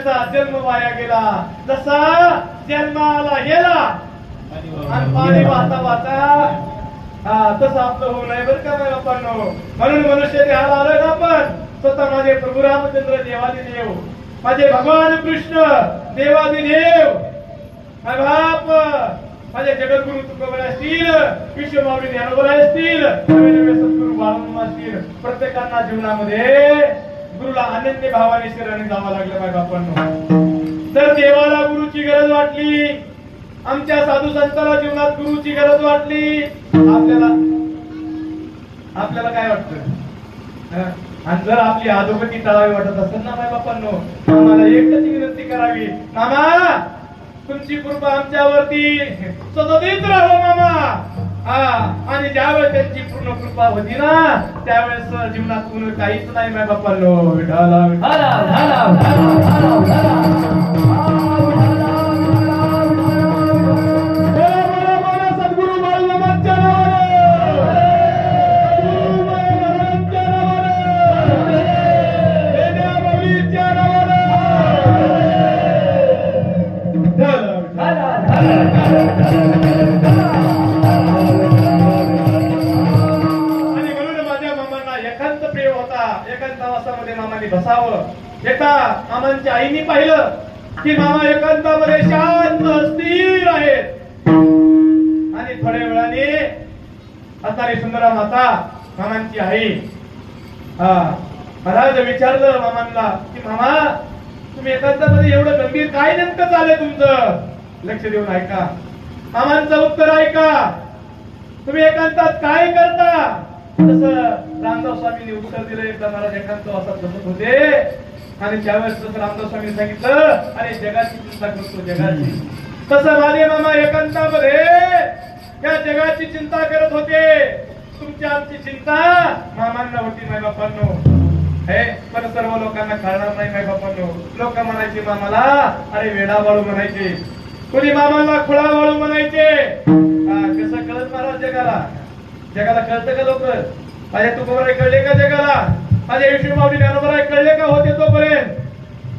त्याचा जन्म वाया गेला. जसा जन्माला गेला आणि पाणी वाहता वाहता तसं आपलं होऊ नये बरं का नाही बापांनो. म्हणून मनुष्य देहाला आलं ना आपण स्वतः माझे प्रभू रामचंद्र देवादिदेव, माझे भगवान कृष्ण देवादिदेव, माझे बाप, माझे जगद्गुरु तुकोबराय असतील, विश्वमाऊली ज्ञानोबराय असतील, सद्गुरु बाळामामा असतील, प्रत्येकांना जीवनामध्ये गुरुला अनन्य भावाने शरणी जावं लागलं माझ्या बापांनो. तर देवाला गुरुची गरज वाटली, आमच्या साधू संतांना जीवनात गुरुची गरज वाटली. आपल्याला काय वाटतं? आणि जर आपली अधोगती टाळावी वाटत असेल ना माझ्या बापांनो, आम्हाला एकच विनंती करावी, मामा तुमची कृपा आमच्यावरती सतत राहो मामा. आणि ज्यावेळेस त्यांची पूर्ण कृपा होती ना त्यावेळेस जीवनात पूर्ण काहीच नाही माझ्या बापांनो. विठाला बसावं. एकदा मामांच्या आईनी पाहिलं की मामा एकांतामध्ये शांत स्थिर आहेत आणि थोड्या वेळाने असणारी सुंदरा माता मामांची आई महाराज विचारलं मामांना की मामा तुम्ही एकांतामध्ये एवढं गंभीर काय नेमकं चाललंय तुमचं? लक्ष देऊन ऐका, मामांचं उत्तर ऐका. तुम्ही एकांतात काय करता? तसं रामदास स्वामींनी उत्तर दिलं. एकदा महाराज एकांत वासात बसत होते आणि त्यावेळेस जसं रामदास स्वामींनी सांगितलं अरे जगाची चिंता करतो जगाची, तसं माझे मामा एकांतामध्ये या जगाची चिंता करत होते. तुमची आमची चिंता मामांना होती माय बापांनो. हे पण सर्व लोकांना कळणार नाही माय बापांनो. लोक म्हणायचे मामाला अरे वेडा बाळू म्हणायचे, कोणी मामाला खुळा बाळू म्हणायचे. कसं कळत महाराज जगाला? जगाला कळतं का लोक? माझ्या तुकोबराय कळले का जगाला? माझ्या विष्णुमाऊली ज्ञानोबराय कळले का होते तोपर्यंत?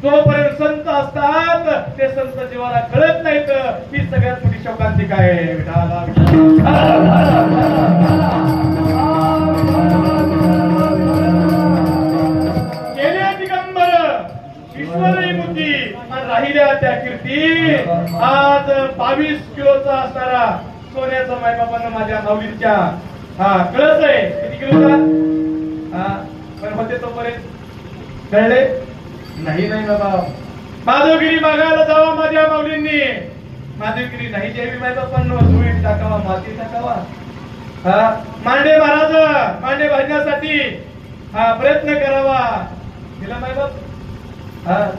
जोपर्यंत संत असतात ते संत जीवाला कळत नाहीत. ही सगळ्यात मोठी शोकांतिका आहे. गेल्या दिगंबर ईश्वरी मूर्ती आणि राहिल्या त्या कीर्ती. आज 22 किलोचा असणारा सोन्याचा मायबापांना माझ्या माऊलींच्या कळस आहे. किती किलोचा? पण होते तोपर्यंत कळले नाही. नाही बाबा, माधवगिरी मागायला जावा माझ्या माऊलींनी. माधवगिरी नाही जेवी माय बापांनो, धुळी टाकावा, माती टाकावा. मांडे महाराज मांडे भाजण्यासाठी प्रयत्न करावा. केला माय बाप?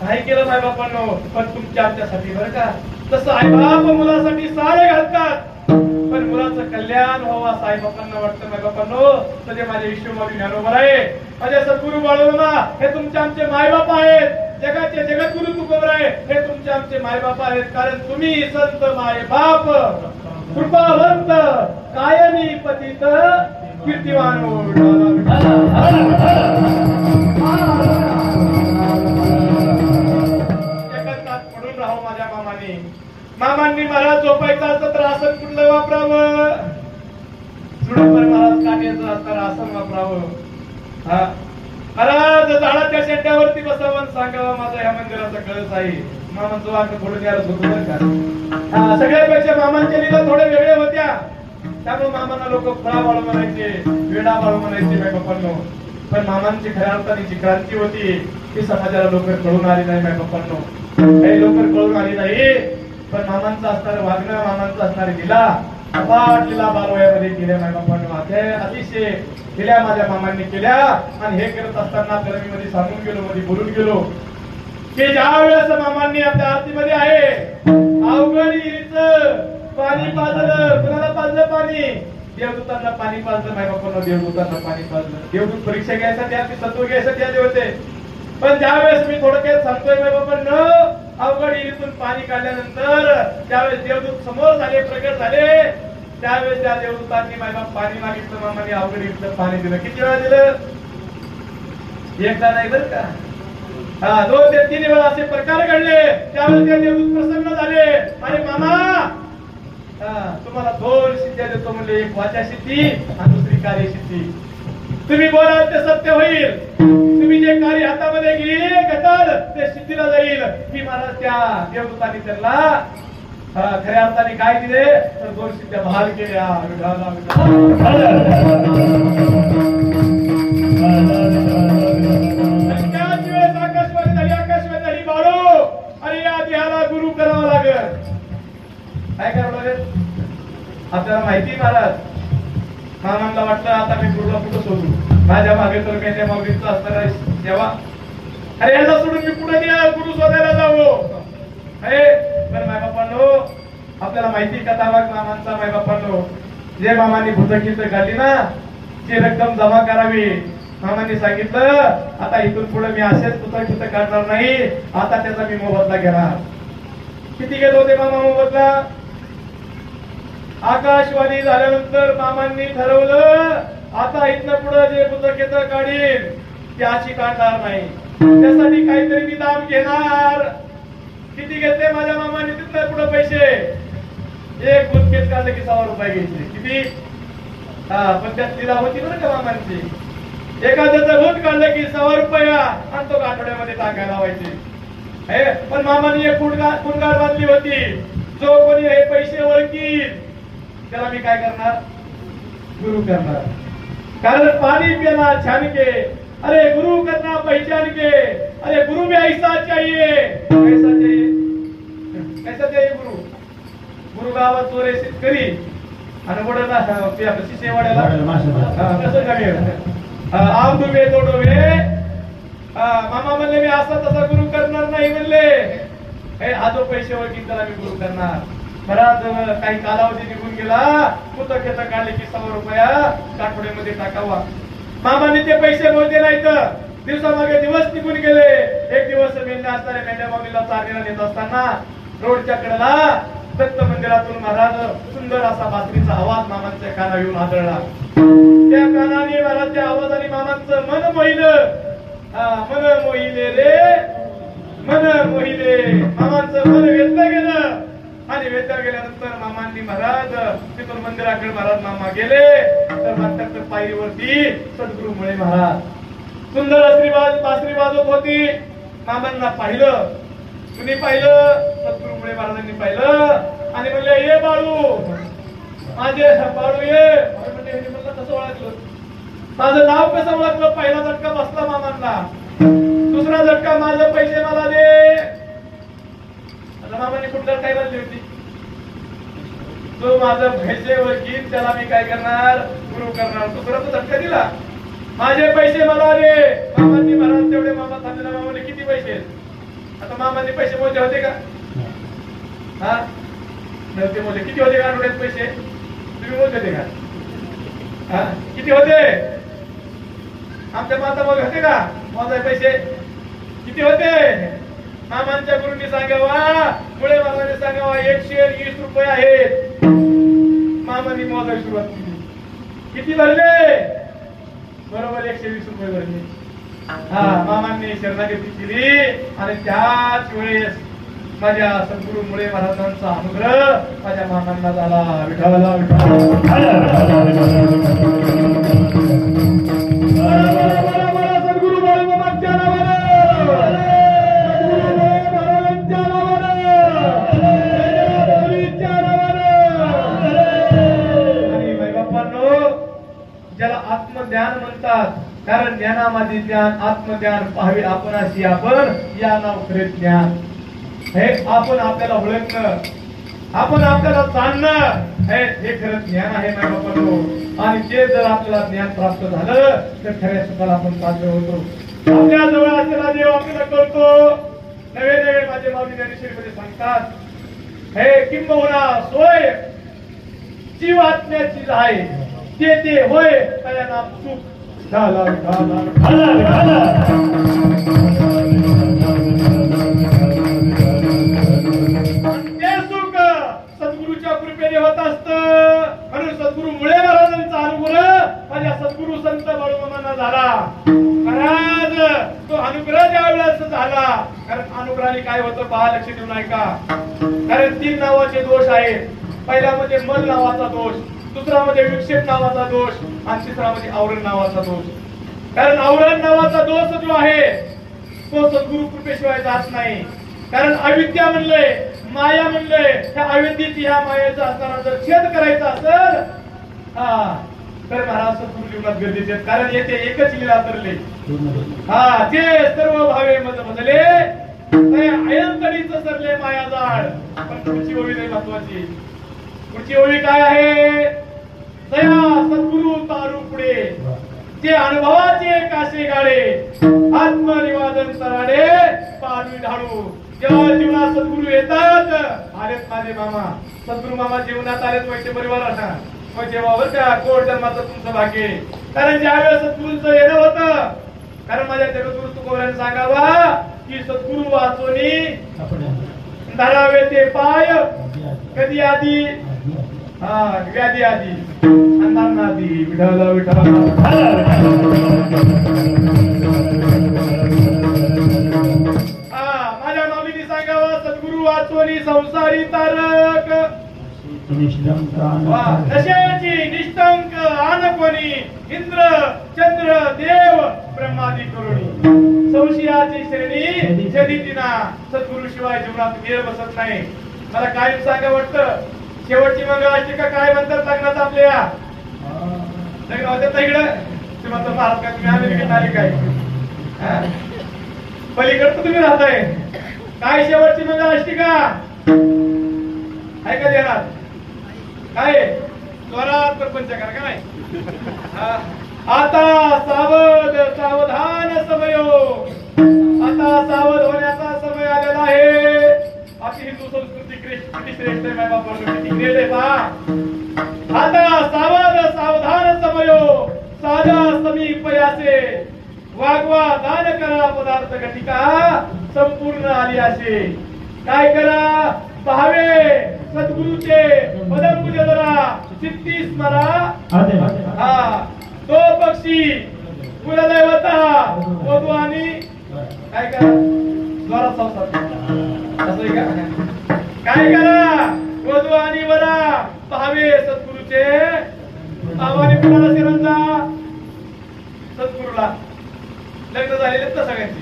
नाही केलं माय बापांनो, पण तुमच्या आमच्यासाठी बरं का. तसं आई बाप मुलासाठी सारे घालतात, पण मुलाचं कल्याण व्हावं असं आई बापांना वाटतं माय बापांनो. म्हणजे माझे विश्वमाऊली ज्ञानोबराय, माझे सद्गुरु बाळूमामा हे तुमचे आमचे मायबाप आहेत. जगाचे जगद्गुरु तुकोबराय हे तुमचे आमचे मायबाप आहेत. कारण तुम्ही संत मायबाप कृपावंत कायमी पतित कीर्तिवान. एकांतात पडून राहो माझ्या मामाने. मामांनी महाराज झोपायचं असं तर आसन कुठलं वापरावं? सुडपर महाराज काट्याचं असणार आसन वापरावं. महाराज झाडाच्या शेंड्यावरती बसावं, सांगावं माझा ह्या मंदिराचा कळस आहे. मामांचं वाक्य थोडं द्यायला होतं बरं का. सगळ्यापेक्षा मामांच्या लीला थोड्या वेगळ्या होत्या. त्यामुळे मामांना लोक फळा बाळू म्हणायचे, वेडा बाळू म्हणायचे माय बापांनो. पण मामांची खऱ्या अर्थाने जी क्रांती होती ती समाजाला लवकर कळून आली नाही माय बापांनो. काही लवकर कळून आली नाही. पण मामांचं असणारं वागणं, मामांचं असणारी लीला अफाट लीला बालवयामध्ये केल्या माय बापांनो. अतिशय केल्या माझ्या मामांनी केल्या. आणि हे करत असताना आपल्याला मी मध्ये सांगून गेलो, मध्ये बोलून गेलो की ज्या वेळेस मामांनी आपल्या आरतीमध्ये आहे अवघडीचं पाणी पाजलं. कुणाला पाजलं पाणी? देवदूतांना पाणी पाजलं माय बापांना. देवदूतांना पाणी पाजलं. देवदूत परीक्षा घ्यायसाठी आले, तत्व घ्यायसाठी आले होते. पण ज्यावेळेस मी थोडक्यात सांगतोय माय बापांना, अवघड इरीतून पाणी काढल्यानंतर ज्यावेळेस देवदूत समोर झाले, प्रगट झाले, त्यावेळेस त्या देवदूतांनी मायबाप पाणी मागितलं. मामाने अवघड इरीतलं पाणी दिलं. किती वेळा दिलं? एकदा नाही बरं का. 2 ते 3 वेळा असे प्रकार घडले, त्यावेळेस ते देवदूत प्रसन्न झाले. अरे मामा, तुम्हाला 2 सिद्ध्या देतो म्हणले, एक वाचा सिद्धी आणि दुसरी कार्य सिद्धी. तुम्ही बोलाल ते सत्य होईल, तुम्ही जे कार्य हातामध्ये घेताल ते सिद्धीला जाईल. ही महाराज त्या देवदूतांनी त्यांना खऱ्या अर्थाने काय दिले तर 2 सिद्ध्या बहाल केल्या. त्याच वेळेस आकाशवाणी झाली बाळू, अरे या देहाला गुरु करावा लागेल. काय करावं लागेल आपल्याला माहिती. महाराज मामांना वाटलं आता मी गुरुला कुठं सोडू, माझ्या मागे तर मेंढ्या मागणीचं असणार जेव्हा, अरे याला सोडून मी कुठे गुरु शोधायला जाऊ. अरे पण माय बापांनो, आपल्याला माहिती कथा मामांचा माय बापांनो, जे मामांनी भूतकीत काढली ना, ती रक्कम जमा करावी. मामांनी सांगितलं आता इथून पुढे मी असेच भूतकीत काढणार नाही, आता त्याचा मी मोबदला घेणार. किती घेत होते मामा मोबदला? आकाशवाणी झाल्यानंतर मामांनी ठरवलं आता इथनं पुढे जे पुस्तकेत काढीन त्याची काढणार नाही, त्यासाठी काहीतरी मी दाम घेणार. किती घेतले माझ्या मामांनी तिथनं पुढे पैसे? एक पुस्तकेत काढलं की 100 रुपये घ्यायचे. किती? पण त्यात लिला होती बरं का मामांची. एखाद्याचं भूत काढलं की 100 रुपये आणि तो आठवड्यामध्ये टाकायला लावायचे. पण मामांनी एक कुंडगार बांधली होती, जो कोणी हे पैसे ओळखील त्याला मी काय करणार? गुरु करणार. कारण पानी पिना छान के, अरे गुरु करना पहचान के, अरे गुरु में ऐसा चाहिए. कैसा चाहिए? कैसा चाहिए गुरु? गुरु गावात चोरे शेतकरी आणि वडला शिसेवाड्याला कसं कमी आव डुबे तो डोबे. मामा म्हणले मी असा तसा गुरु करणार नाही म्हणले. हा जो पैसे वळखीन त्याला मी गुरु करणार. बराच काही कालावधी निघून गेला, पुस्तकेत काढले की 100 रुपया आठवड्यामध्ये टाकावा. मामाने ते पैसे मोजले नाहीत. दिवसामागे दिवस निघून गेले. एक दिवस मेंढ्या असणाऱ्या मेंढ्या माऊलीला चारणीला नेत असताना रोडच्या कडेला दत्त मंदिरातून महाराज सुंदर असा बासरीचा आवाज मामांच्या काना येऊन आदळला. त्या कानाने महाराजच्या आवाजाने मामांचं मन मोहिलं. मन मोहिले रे, मन मोहिले. मामांचं मन वेधलं गेलं आणि वेधलं गेल्यानंतर मामांनी महाराज तिथून मंदिराकडे महाराज मामा गेले तर मात्र पायरीवरती सद्गुरु मुळे महाराज सुंदर बासरी वाजवत होती. मामांना पाहिलं, कुणी पाहिलं? सद्गुरु मुळे महाराजांनी पाहिलं आणि म्हणले ये बाळू, माझे बाळू ये. म्हणजे म्हणलं कसं ओळखलं? माझं नाव कसं ओळखलं? पहिला झटका बसला मामांना, दुसरा झटका माझे पैसे मला दे. मामाने कुठल्यावर काय बांधली होती? जो माझं पैसे वकील त्याला मी काय करणार? गुरु करणार. दुसरा तो झटका दिला, माझे पैसे मला दे. मामांनी महाराज तेवढे मामा थांबलेला मामाने किती पैसे? आता मामांनी पैसे मोजले होते का? हा नव्हते मोजले. किती होते का आठवड्यात पैसे? तुम्ही मोजले होते का? हा किती होते? आमच्या माता मग होते का मोजाय पैसे? किती होते? मामांच्या गुरुंनी सांगावा, मुळे मामाने सांगावा 120 रुपये आहेत. मामांनी मोजायला सुरुवात केली. किती भरले? बरोबर 120 रुपये भरले. मामांनी शरणागती केली आणि त्याच वेळेस माझ्या सद्गुरु मुळे महाराजांचा अनुग्रह माझ्या मामांना झाला. विठाला सद्गुरु बाळूमामांच्या नावानं, ज्याला आत्मज्ञान म्हणतात. कारण ज्ञानामध्ये ज्ञान, आत्मज्ञान पाहावे आपणाशी आपण, या नाव खरे ज्ञान. हे आपण आपल्याला ओळखणं, आपण आपल्याला जाणणं हे खरं ज्ञान आहे माझ्या बापांनो. आणि ते जर आपल्याला ज्ञान प्राप्त झालं तर खऱ्या सुखाला आपण पात्र होतो. आपल्या जवळ असलेला देव आपल्याला कळतो. नवे नवे माझे माऊली ज्ञानेश्वरीमध्ये सांगतात, हे किंबहुना सोय जीव आत्म्याची आहे, ते होय त्या नाम सुख. ते सुख सद्गुरूच्या कृपेने होत असत. म्हणून सद्गुरु मुळे महाराजांचा अनुग्रह माझ्या सद्गुरु संत बाळूमामांना झाला. महाराज तो अनुग्रह ज्या वेळेस झाला पहा, लक्ष देऊन ऐका. कारण 3 नावाचे दोष आहेत. पहिला म्हणजे मल नावाचा दोष, दुसरा म्हणजे विक्षेप नावाचा दोष आणि तिसरा म्हणजे आवरण नावाचा दोष. कारण आवरण नावाचा दोष जो आहे तो सद्गुरु कृपेशिवाय जात नाही. कारण अविद्या म्हणलंय, माया म्हणलंय, त्या अविद्येची ह्या मायेचा असताना जर छेद करायचा असेल तर महाराज सद्गुरु जीवनात गरजेचे आहेत. कारण येथे एकच लीला तरले ते सर्व भावे मज बदले अयंतडीच सरले माया जाळ. पण पुढची ओळी लय महत्वाची. पुढची ओळी काय आहे? दया सद्गुरु तारू पुढे ते अनुभवाचे काशे गाडे आत्मनिवादन सराडे पाडवी ढाळू. जेव्हा जीवनात सद्गुरु येतात, आलेत माझे मामा, सद्गुरु मामा जीवनात आलेत वैद्य परिवारांना, मग जेव्हा त्या कोट जन्माचं तुमचं भाग्य. कारण ज्यावेळेस सद्गुरूंचं येणं होतं, कारण माझ्या जगद्गुरु तुकोबारांनी सांगावा की सद्गुरु वाचोनी धरावे ते पाय कधी आधी व्याधी आधी अंधांना आधी विठ्ठल विठ्ठल. माझ्या मामीनी सांगावा सद्गुरु वाचोनी संसारी तारक दशेची निष्ठंक आनकोनी इंद्र चंद्र देव ब्रह्मादी करुणी. संशयाची श्रेणी छेदितीना सद्गुरु शिवाय जीवनात मेळ बसत नाही. मला काय सांगा वाटतं, शेवटची मंगळाष्टिका काय म्हणतात लग्नात आपल्या? लग्न होतात इकडं ते म्हणतात महाराज काय तुम्ही अमेरिकेत आले काय? पलीकडचं तुम्ही राहताय काय? शेवटची मंगळाष्टिका ऐका देणार काय? स्वरात प्रपंच करा का नाही? आता सावध सावधान समयो. आता सावध होण्याचा समय आलेला आहे. अशी हिंदू संस्कृती किती श्रेष्ठ आहे बाबा, किती ग्रेट आहे पहा. आता सावध सावधान समयो साजा समीप यासे वागवा दान करा पदार्थ घटिका संपूर्ण आली असे. काय करा? पहावे सद्गुरूचे पदपूज जरा सिद्धी स्मरा. तो पक्षी कुलदैवता वधू आणि काय करा? जोरात संसार असं का? काय करा? वधू आणि वरा पहावे सद्गुरूचे. आव्हाने कुणाला शिरंजा? सद्गुरूला. लग्न झालेले तर सगळ्यांची,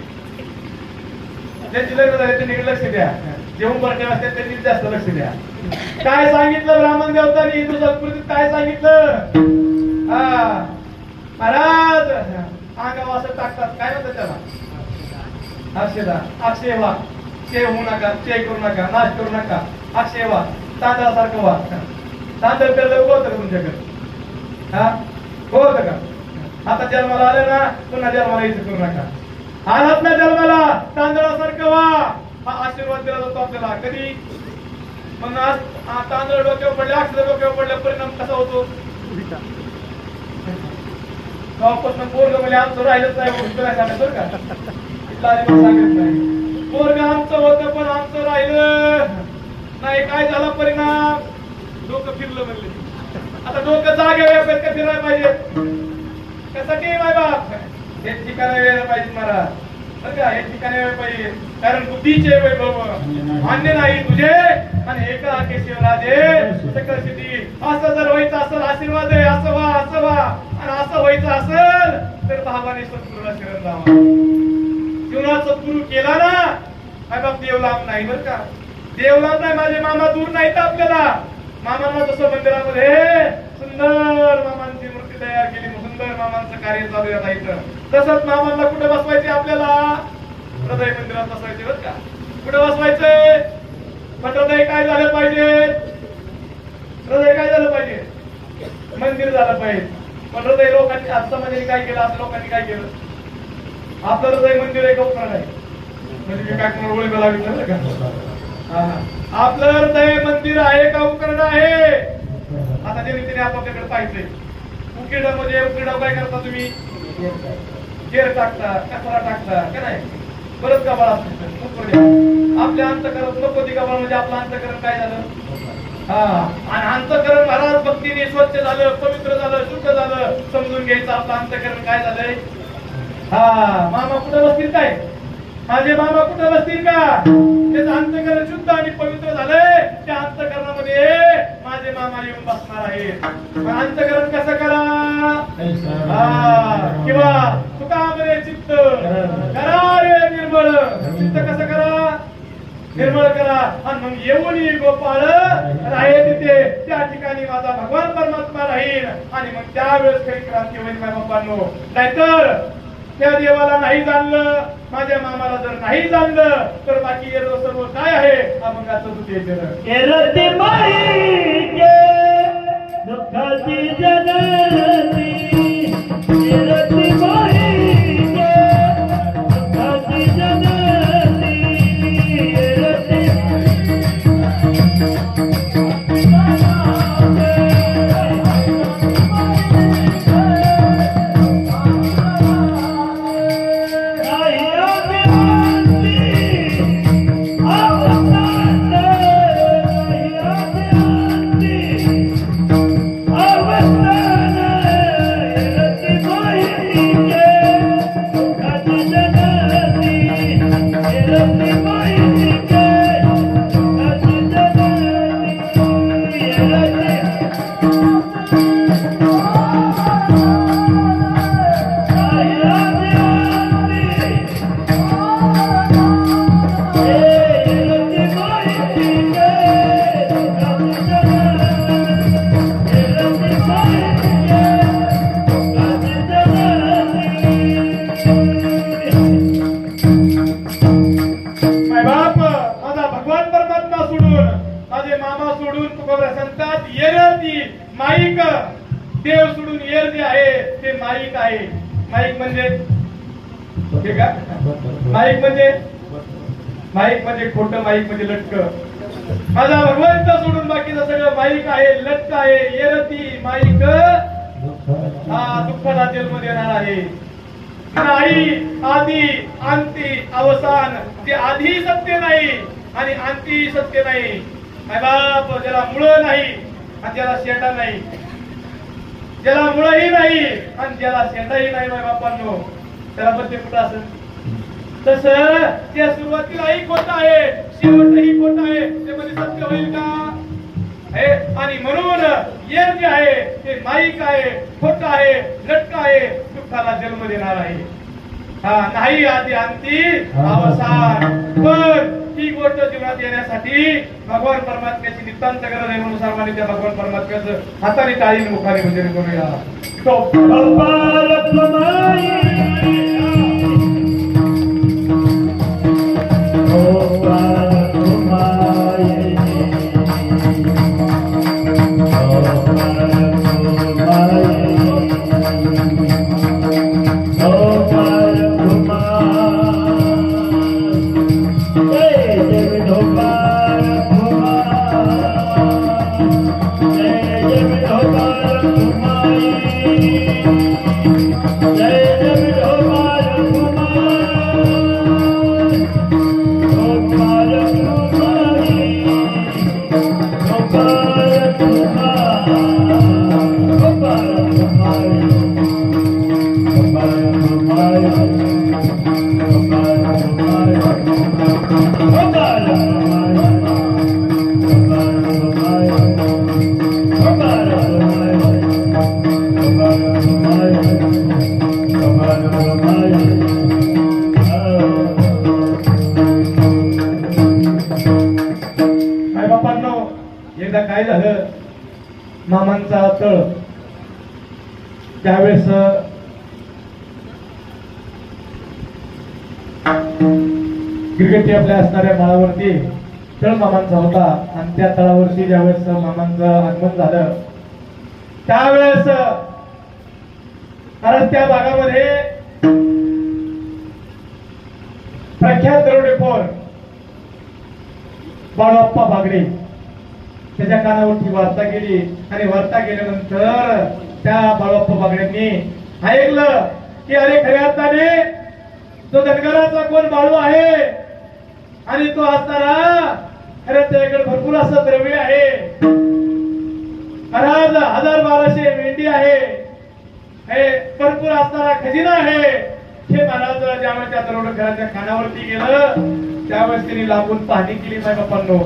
ज्यांची लग्न झाले त्यांनी लक्ष द्या. जेवण बरटे असते त्यांनी जास्त लक्ष द्या. काय सांगितलं ब्राह्मण देवतांनी हिंदू संस्कृतीत? काय सांगितलं? महाराज अंगावर असं टाकतात, काय म्हणतात त्याला? अक्षदा अक्षय व्हा. क्षय होऊ नका, क्षय करू नका, नाश करू नका. अक्षय व्हा, तांदळासारखं व्हा. तांदळ पेरलं होतं का तुमच्याकडे? होत का? आता जन्माला आलं ना पुन्हा जन्माला इथं करू नका. आलात ना जन्माला तांदळासारखं व्हा. हा आशीर्वाद दिला जातो आपल्याला. कधी? मग आज तांदळ डोक्यावर पडले, अक्षर डोक्यावर पडल्या परिणाम कसा होतो? गावापासून पोरग म्हणजे आमचं राहिलंच नाही सांगत बरं का? सांगत नाही पोरग आमचं होतं पण आमचं राहिलं नाही. काय झाला परिणाम? डोकं फिरलं म्हणले. आता डोकं जागे का फिरायला पाहिजे? कशासाठी माय बाप? हे ठिकाणा वेळेला पाहिजे महाराज बरं का? हे ठिकाणी वेळ पाहिजे. कारण बुद्धीचे वैभव मान्य नाही तुझे आणि एका केशवराजे सकल सिद्धी. असं जर व्हायचं असेल आशीर्वाद आहे, असं व्हा असं व्हा. आणि असं व्हायचं असेल तर भावाने सद्गुरूला शरण लावा. जीवनात सद्गुरू केला ना माय बाप देव लांब नाही बरं का? देव लांब नाही. माझे मामा दूर नाहीत आपल्याला. मामांना जसं मंदिरामध्ये सुंदर मामांची मूर्ती तयार केली, सुंदर मामांचं कार्य चालू आहे इथं, तसंच मामांना कुठे बसवायचे? आपल्याला हृदय मंदिरात बसवायचे बरं का? कुठे बसवायचंय? पण हृदय काय झालं पाहिजे? हृदय काय झालं पाहिजे? मंदिर झालं पाहिजे. पण हृदय लोकांनी आज समाजाने काय केलं? असं लोकांनी काय केलं? आपलं हृदय मंदिर आहे का उपकरण आहे? म्हणजे मी काय कोणाला ओळख लावली का? आपलं हृदय मंदिर आहे का उपकरण आहे? आता जे रीतीने आपापल्याकडे पाहिजे. उकिरड्यामध्ये उकिरडा काय करता तुम्ही? गेर टाकता, कचरा टाकता का नाही? बरंच गबाळ असतं आपल्या अंतकरण नको ती गबाळ. म्हणजे आपलं अंतकरण काय झालं? आणि अंतकरण महाराज भक्तीने स्वच्छ झालं, पवित्र झालं, शुद्ध झालं. समजून घ्यायचं आपलं अंतकरण काय झालंय. मामा कुठे बसतील काय? माझे मामा कुठं बसतील का? त्याचं अंतःकरण शुद्ध आणि पवित्र झालंय. त्या अंतःकरणामध्ये माझे मामा येऊन बसणार आहेत. मग अंतःकरण कसं करा? किंवा सुखामध्ये चित्त करा रे निर्मळ. चित्त कसं करा? निर्मळ करा. आणि मग येऊन गोपाळ राहे तिथे, त्या ठिकाणी माझा भगवान परमात्मा राहील. आणि मग त्यावेळेस खरी क्रांती होईल माझ्या बाप्पांनो. नाहीतर त्या देवाला नाही जाणलं, माझ्या मामाला जर नाही जाणलं, तर बाकी सर्व काय आहे? अभंगाचं केरती माईचे दुःखाची जननी, केरती माईचे दुःखाची जननी, केरती देव सोडून येर जे आहे ते माईक आहे. माईक म्हणजे माईक म्हणजे खोटं, माईक म्हणजे लटक. माझा भगवंत सोडून बाकीचं सगळं माईक आहे, लटक आहे, येरती माईक हा दुःखाला जन्म देणार आहे. नाही आधी अंती अवसान, जे आधी सत्य नाही आणि अंती सत्य नाही. बाप ज्याला मुळ नाही आणि ज्याला शेंडा नाही, ज्याला मुळही नाही आणि ज्याला शेंडाही नाही माय बापांनो, त्याला पण ते कुठं असेल? तसं त्या सुरुवातीलाही खोटं आहे, शेवटही खोटं आहे, ते मध्ये सत्य होईल का? आणि म्हणून येर जे आहे ते माईक आहे, खोटं आहे, लटक आहे, दुःखाला जन्म देणार आहे. नाही आधी अंती अवसान. पण ही गोष्ट जीवनात येण्यासाठी भगवान परमात्म्याची नितांत गरज आहे. म्हणून सर्वांनी त्या भगवान परमात्म्याचं हाताने टाळीने मुखाने भजन करूया. एकदा काय झालं, मामांचा तळ त्यावेळेस गिरगट्टी आपल्या असणाऱ्या माळावरती तळ मामांचा होता. आणि त्या तळावरती ज्यावेळेस मामांचं आगमन झालं त्यावेळेस त्या भागामध्ये प्रख्यात दरोडेखोर बाळाप्पा बागडे त्याच्या कानावरती वार्ता गेली. आणि वार्ता गेल्यानंतर त्या बाळाप्पा बागड्यांनी ऐकलं की अरे खऱ्या अर्थाने तो धनगराचा कोण बाळू आहे आणि तो असणारा खरं त्याच्याकडे भरपूर असं द्रव्य आहे, 1000-1200 मेंढी आहे, हे भरपूर असणारा खजिना आहे. हे महाराज ज्यावेळेस त्या दरोडेखोराच्या कानावरती गेलं त्यावेळेस त्यांनी लागून पाहणी केली माय बापांनो.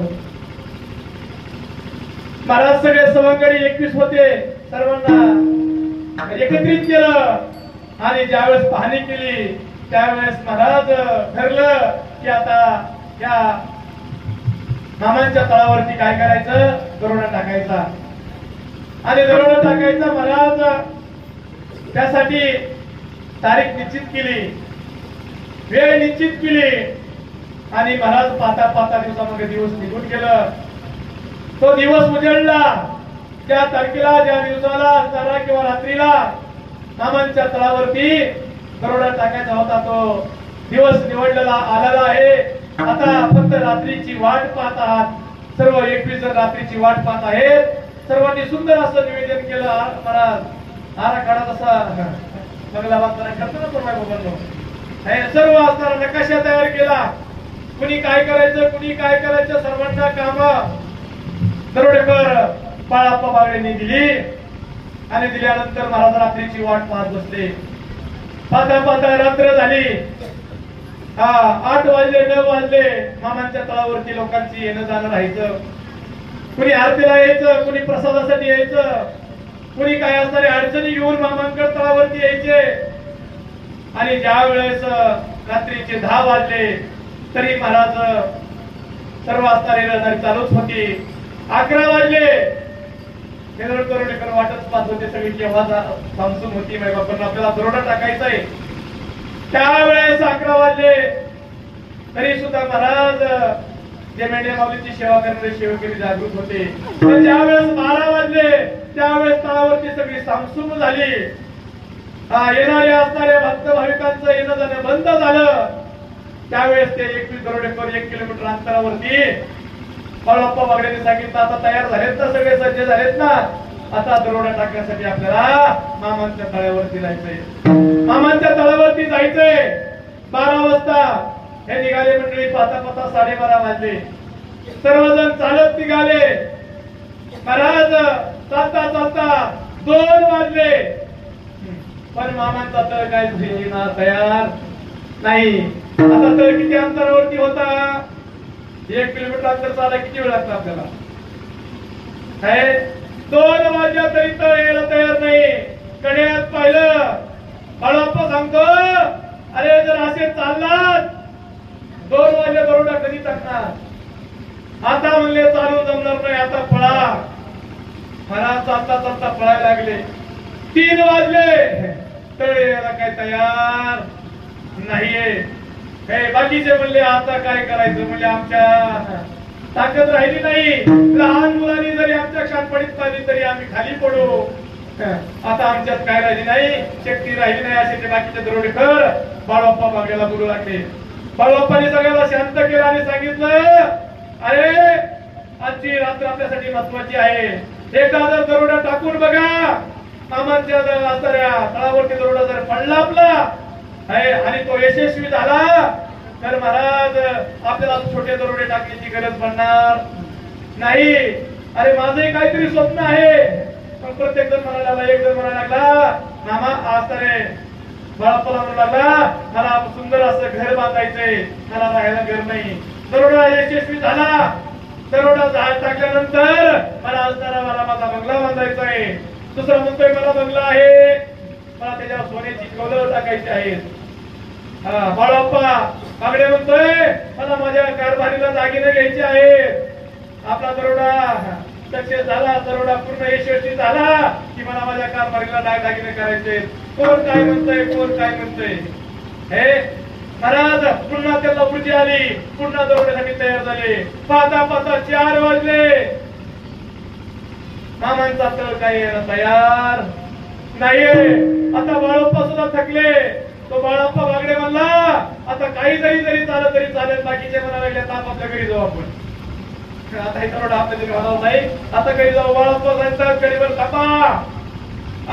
महाराज सगळे सवंगडी 21 होते, सर्वांना एकत्रित केलं आणि ज्यावेळेस पाहणी केली त्यावेळेस महाराज ठरलं की आता या मामांच्या तळावरती काय करायचं, दरोडा टाकायचा. आणि दरोडा टाकायचा महाराज त्यासाठी तारीख निश्चित केली, वेळ निश्चित केली आणि महाराज पाता दिवसामध्ये दिवस निघून गेलं. तो दिवस उजळला. त्या तारखेला ज्या दिवसाला जरा किंवा रात्रीला मामांच्या तळावरती दरोडा टाकायचा होता तो दिवस निवडलेला आलेला आहे. आता फक्त रात्रीची वाट पाहत आहात. सर्व 21 जण रात्रीची वाट पाहत आहेत. सर्वांनी सुंदर असं निवेदन केलं. महाराज आराखडा तसा बंगला बांधताना करतो ना पण बाबांनो, हे सर्व असणारा नकाशा तयार केला. कुणी काय करायचं, कुणी काय करायचं, सर्वांना काम दरोडेखोर बाळाप्पा बागडेंनी दिली. आणि दिल्यानंतर महाराज रात्रीची वाट पाहत बसले. पाहता रात्र झाली. 8 वाजले, 9 वाजले. मामांच्या तळावरती लोकांची येणं जाणं राहायचं. कुणी आरतीला यायचं, कुणी प्रसादासाठी यायचं, कुणी काय असणारे अडचणी घेऊन मामांकडे तळावरती यायचे. आणि ज्या वेळेस रात्रीचे 10 वाजले तरी महाराज सर्व असणारी रहदारी चालूच होती. 11 वाजले. दरोडेखोर वाटच पाहत होते सगळी केव्हा सामसूम होती माय बापांना आपल्याला दरोडा टाकायचा आहे. त्यावेळेस 11 वाजले तरी सुद्धा महाराज जे मेंढ्या माऊलीची सेवा करणारे सेवकरी जागृत होते. पण ज्यावेळेस 12 वाजले त्यावेळेस तळावरती सगळी सामसूम झाली. येणारे असणारे भक्त भाविकांचं येणं जाणं बंद झालं. त्यावेळेस ते 21 दरोडेखोर 1 किलोमीटर अंतरावरती बाळाप्पा बागडेंनी सांगितलं आता तयार झालेत ना, सगळे सज्ज झालेत ना, आता दरोडा टाकण्यासाठी आपल्याला मामांच्या तळावरती जायचंय. मामांच्या तळावरती जायचंय. 12 वाजता हे निघाले मंडळी. पाहता 12:30 वाजले. सर्वजण चालत निघाले. महाराज चालता 2 वाजले. पण मामांचा तळ काय तयार नाही. आता तळ किती अंतरावरती होता? 1 किलोमीटर अंतर चालायला किती वेळ लागतो आपल्याला? 2 वाजल्या तरी तळ यायला तयार नाही. कड्यात पाहिलं. बाळाप्पा सांगतो अरे जर असे चाललात 2 वाजले दरोडा कधी टाकणार? आता म्हणले चालू जमणार नाही, आता पळा. महाराज चालता पळायला लागले. 3 वाजले तळ यायला काय तयार नाहीये. बाकीचे म्हणले आता काय करायचं, म्हणजे आमच्या ताकद राहिली नाही. लहान मुलांनी जरी आमच्या कानपडीत पाहिली तरी आम्ही खाली पडू. आता आमच्यात काय राहिली नाही, शक्ती राहिली नाही. असे ते बाकीचे दरोडेखोर बाळाप्पा बागडेला बोलू लागले. बाळाप्पांनी सगळ्याला शांत केलं आणि सांगितलं अरे आजची रात्र आपल्यासाठी महत्वाची आहे. एकदा जर दरोडा टाकून बघा. मामांच्या असणाऱ्या तळावरती दरोडा जर पडला आपला आणि तो यशस्वी झाला तर महाराज आपल्याला छोटे दरोडे टाकण्याची गरज पडणार नाही. अरे माझंही काहीतरी स्वप्न आहे. पण प्रत्येक जण म्हणायला लागला. एक जण म्हणायला लागला मामा आज तर बाळाप्पाला म्हणू लागला मला सुंदर असं घर बांधायचंय, मला राहायला घर नाही. दरोडा यशस्वी झाला. दरोडा टाकल्यानंतर मला माझा बंगला बांधायचा आहे. दुसरा म्हणतोय मला बंगला आहे, मला त्याच्यावर सोन्याची कौलं टाकायची आहेत. बाळाप्पा बागडे म्हणतोय मला माझ्या कारभारीला दागिने घ्यायचे आहेत. आपला दरोडा सक्सेस झाला, दरोडा पूर्ण यशस्वी झाला की मला माझ्या कारभारीला दागिने करायचे. कोण काय म्हणतोय, कोण काय म्हणतोय. हे महाराज पुन्हा त्याला ऊर्जी आली. पुन्हा दरोड्यासाठी तयार झाले. पाहता 4 वाजले. मामांचा तळ काय तयार नाहीये. आता बाळाप्पा सुद्धा थकले. तो बाळाप्पा बागडे म्हणला आता काही जरी चालत तरी चालेल. बाकीचे म्हणायला लागले आता आपल्या घरी जाऊ आपण. आता हे दरोडा आपल्या घरी होणार नाही, आता घरी जाऊ. बाळाप्पा सांगतात कडीवर थांबा.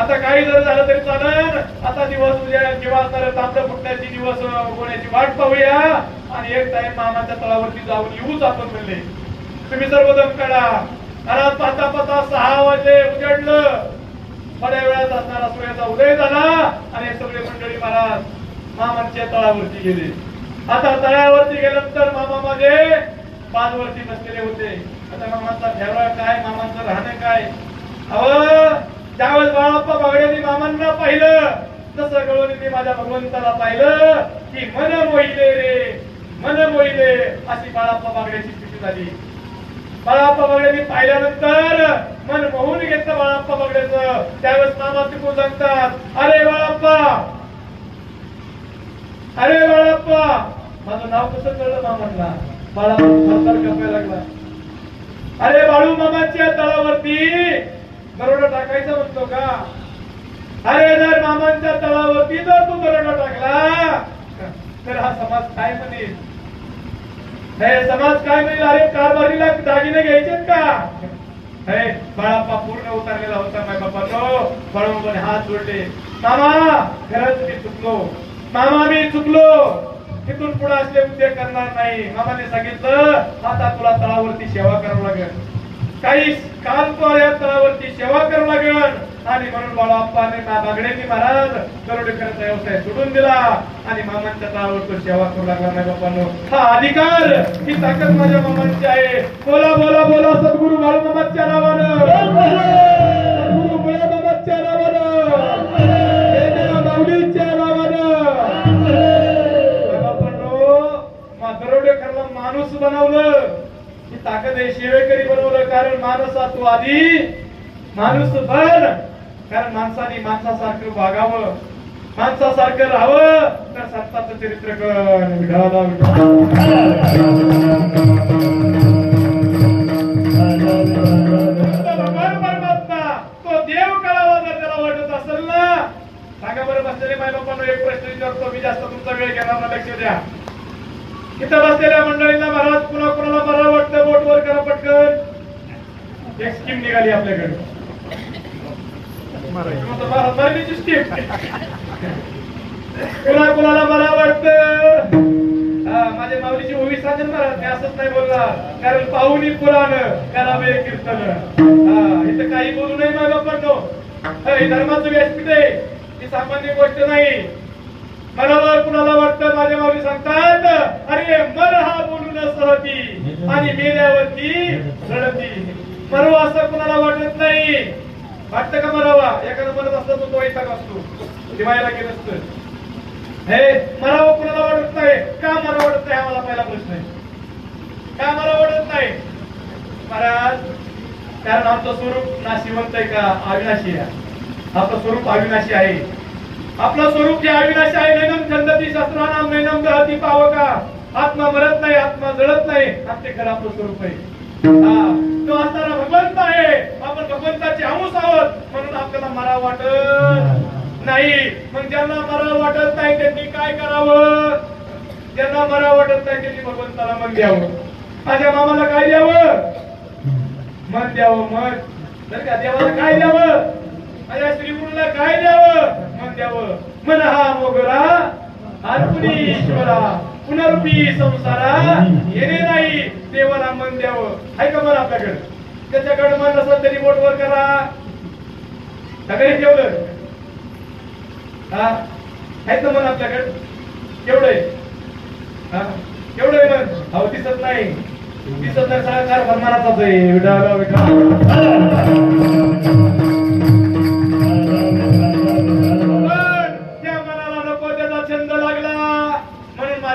आता काही जर झालं तरी चालेल. आता दिवस उद्या किंवा तांबडं फुटण्याची दिवस होण्याची वाट पाहूया आणि एक टाइम मामाच्या तळावरती जाऊन येऊच आपण म्हणले. तुम्ही सर्वजण काढा. महाराज पाहता 6 वाजले. उजडलं. थोड्या वेळात असणारा सूर्याचा उदय झाला आणि सगळे मंडळी महाराज मामांच्या तळावरती गेले. आता तळावरती गेल्यानंतर मामा माझे बाजवरती बसलेले होते. आता मामाचा ठेवळा काय, मामांचं राहणं काय. त्यावेळेस बाळाप्पा बागड्यांनी मामांना पाहिलं, तसं गवळणीने माझ्या भगवंताला पाहिलं की मन मोहिले रे, मन मोहिले, अशी बाळाप्पा बागड्याची स्थिती झाली. बाळाप्पा बागड्यांनी पाहिल्यानंतर मन मोहून घेतलं बाळाप्पा बागड्याचं. त्यावेळेस मामा तिकडून सांगतात, अरे बाळाप्पा, अरे बाळाप्पा. माझं नाव कसं कळलं मामांना? बाळाप्पा थरथर कापायला लागला. अरे बाळू मामाच्या तळावरती दरोडा टाकायचा म्हणतो का? अरे जर मामांच्या तळावरती जर तू दरोडा टाकला तर हा समाज काय म्हणेल? हे समाज काय म्हणेल? अरे कारभारीला दागिने घ्यायचेत का? हे बाळाप्पा पूर्ण उतरलेला होता. माझ्या बापानो बाळूमामाने हात जोडले. मामा खरंच मी चुकलो, मामा मी चुकलो, तिथून पुढे असले उद्योग करणार नाही. मामाने सांगितलं, आता तुला तळावरती सेवा करावं लागेल, काही काल तू या तळावरती सेवा करावं लागेल. आणि म्हणून बाळाप्पाने बागड्यांनी महाराज दरोडेखोराचा व्यवसाय सोडून दिला आणि मामांच्या तळावर तो सेवा करू लागला. माझ्या बापांनो, हा अधिकार, ही ताकद माझ्या मामांची आहे. बोला बोला बोला सद्गुरू बाळूमामाच्या नावानं, सद्गुरू बाळूमामाच्या नावानं, माऊलीच्या नावानं. दरोडेखोराला माणूस बनवलं, ही ताकद आहे. सेवेकरी बनवलं, कारण माणसा तू आधी माणूस बन. कारण माणसाने माणसासारखं वागावं, माणसासारखं राहावं, तर सत्ताचं चरित्र कर. भगवान परमात्मा तो देव कळावा जर त्याला वाटत असेल ना. सांगा बरं बसलेले माय बापांनो, एक प्रश्न विचारतो मी, जास्त तुमचा वेळ घेणार ना, लक्ष द्या. इथं बसलेल्या मंडळींना महाराज पुन्हा कुणाला बरं वाटतं बोट वर करा पटकन. एक स्कीम निघाली आपल्याकडे, मारण्याची स्कीम. कुणाला बरं वाटतं? माझ्या माऊलीची ओवी सांगेल महाराज, मी असंच नाही बोलला, कारण पाहुणी पुराण करावे कीर्तन. इथं काही बोलू नये माझ्या बापांनो. हे धर्माचं व्यासपीठ आहे, ही सामान्य गोष्ट नाही. मनावर कुणाला वाटतं? माझ्या माऊली सांगतात, अरे मर हा बोलून सहती आणि मेल्यावरती रडती. मरो असं कुणाला वाटत नाही. वाटतं का मरावा? एखादा मरत असतो तो वैताग असतो, दिवायला गेलं असतं. हे मरावं कुणाला वाटत नाही. का मला वाटत नाही? हा मला पहिला प्रश्न आहे. का मला वाटत नाही महाराज? कारण आमचं स्वरूप नाशिवंत आहे का अविनाशी आहे? आपलं स्वरूप अविनाशी आहे. आपलं स्वरूप जे अविनाशी आहे, नैनम छंदती शस्त्राणाम नैनम दहती पावका. आत्मा मरत नाही, आत्मा जळत नाही, आणि ते खरं आपलं स्वरूप आहे. तो असताना भगवंत आहे, आपण भगवंताचे अंश आहोत, म्हणून आपल्याला मरा वाटत नाही. मग ज्यांना मरा वाटत नाही त्यांनी काय करावं? ज्यांना मरा वाटत नाही त्यांनी भगवंताला मन द्यावं. माझ्या मामाला काय द्यावं? मन द्यावं. मन तर का देवाला काय द्यावं? माझ्या श्रीगुरूला काय द्यावं? मन द्यावं. मन हा मोगरा अर्पणी ईश्वरा, पुनर्पी संसारा येणे नाही, देवाला मन द्यावं. आहे का मन आपल्याकडे? त्याच्याकडे मन नसेल तरी बोट वर करा. सगळे ठेवलं आहे का मन आपल्याकडे? केवढं आहे? केवढं आहे मन? अहो दिसत नाही, दिसत नाही. सगळा कारभार मनाचाच आहे. विठाला विठा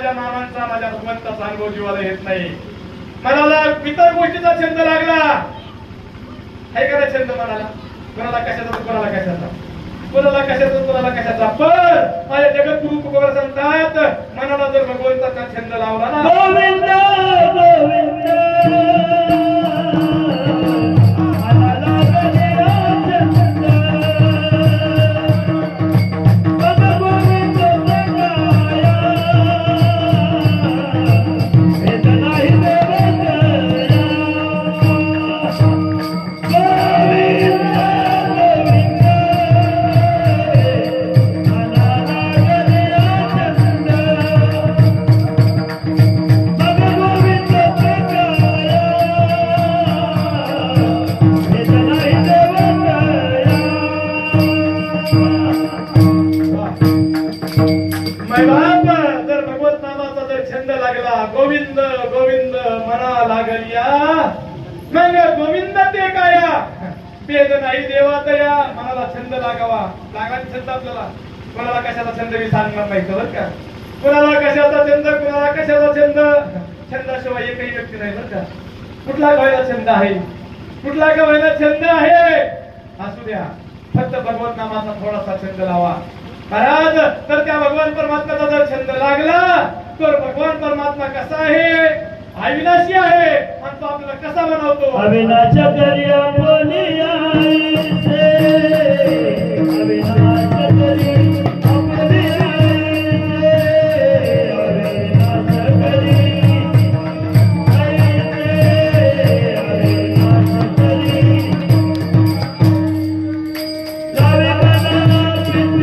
मामांचा माझ्या भगवंताचा अनुभव जीवाला येत नाही. मनाला इतर गोष्टीचा छंद लागला. आहे का छंद मनाला? कोणाला कशाचा, कोणाला कशाचा, कोणाला कशाचा, कोणाला कशाचा. पण माझ्या जगद्गुरु तुकोबा सांगतात, मनाला जर भगवंताचा छंद लावला ना, गोविंद गोविंद मग गोविंद ते काया भेद नाही देवा दया. मनाला छंद लागावा. लागला छंद आपल्याला. कोणाला कशाचा छंद मी सांगणार नाही बरं का. कोणाला कशाचा छंद, कोणाला कशाचा छंद. छंदाशिवाय एकही व्यक्ती नाही बरं का. कुठला गावायला छंद आहे, कुठला गावायला छंद आहे, असू द्या. फक्त भगवत नामाचा थोडासा छंद लावा महाराज. तर त्या भगवान परमात्म्याचा जर छंद लागला तर भगवान परमात्मा कसा आहे, अविनाशी आहे. आणि तो आपल्याला कसा बनवतो. अविनाश करी आपली आईचे, अविनाश करी आपली आईचे, अविनाश करी आईचे, अविनाश करी लावे मना पिते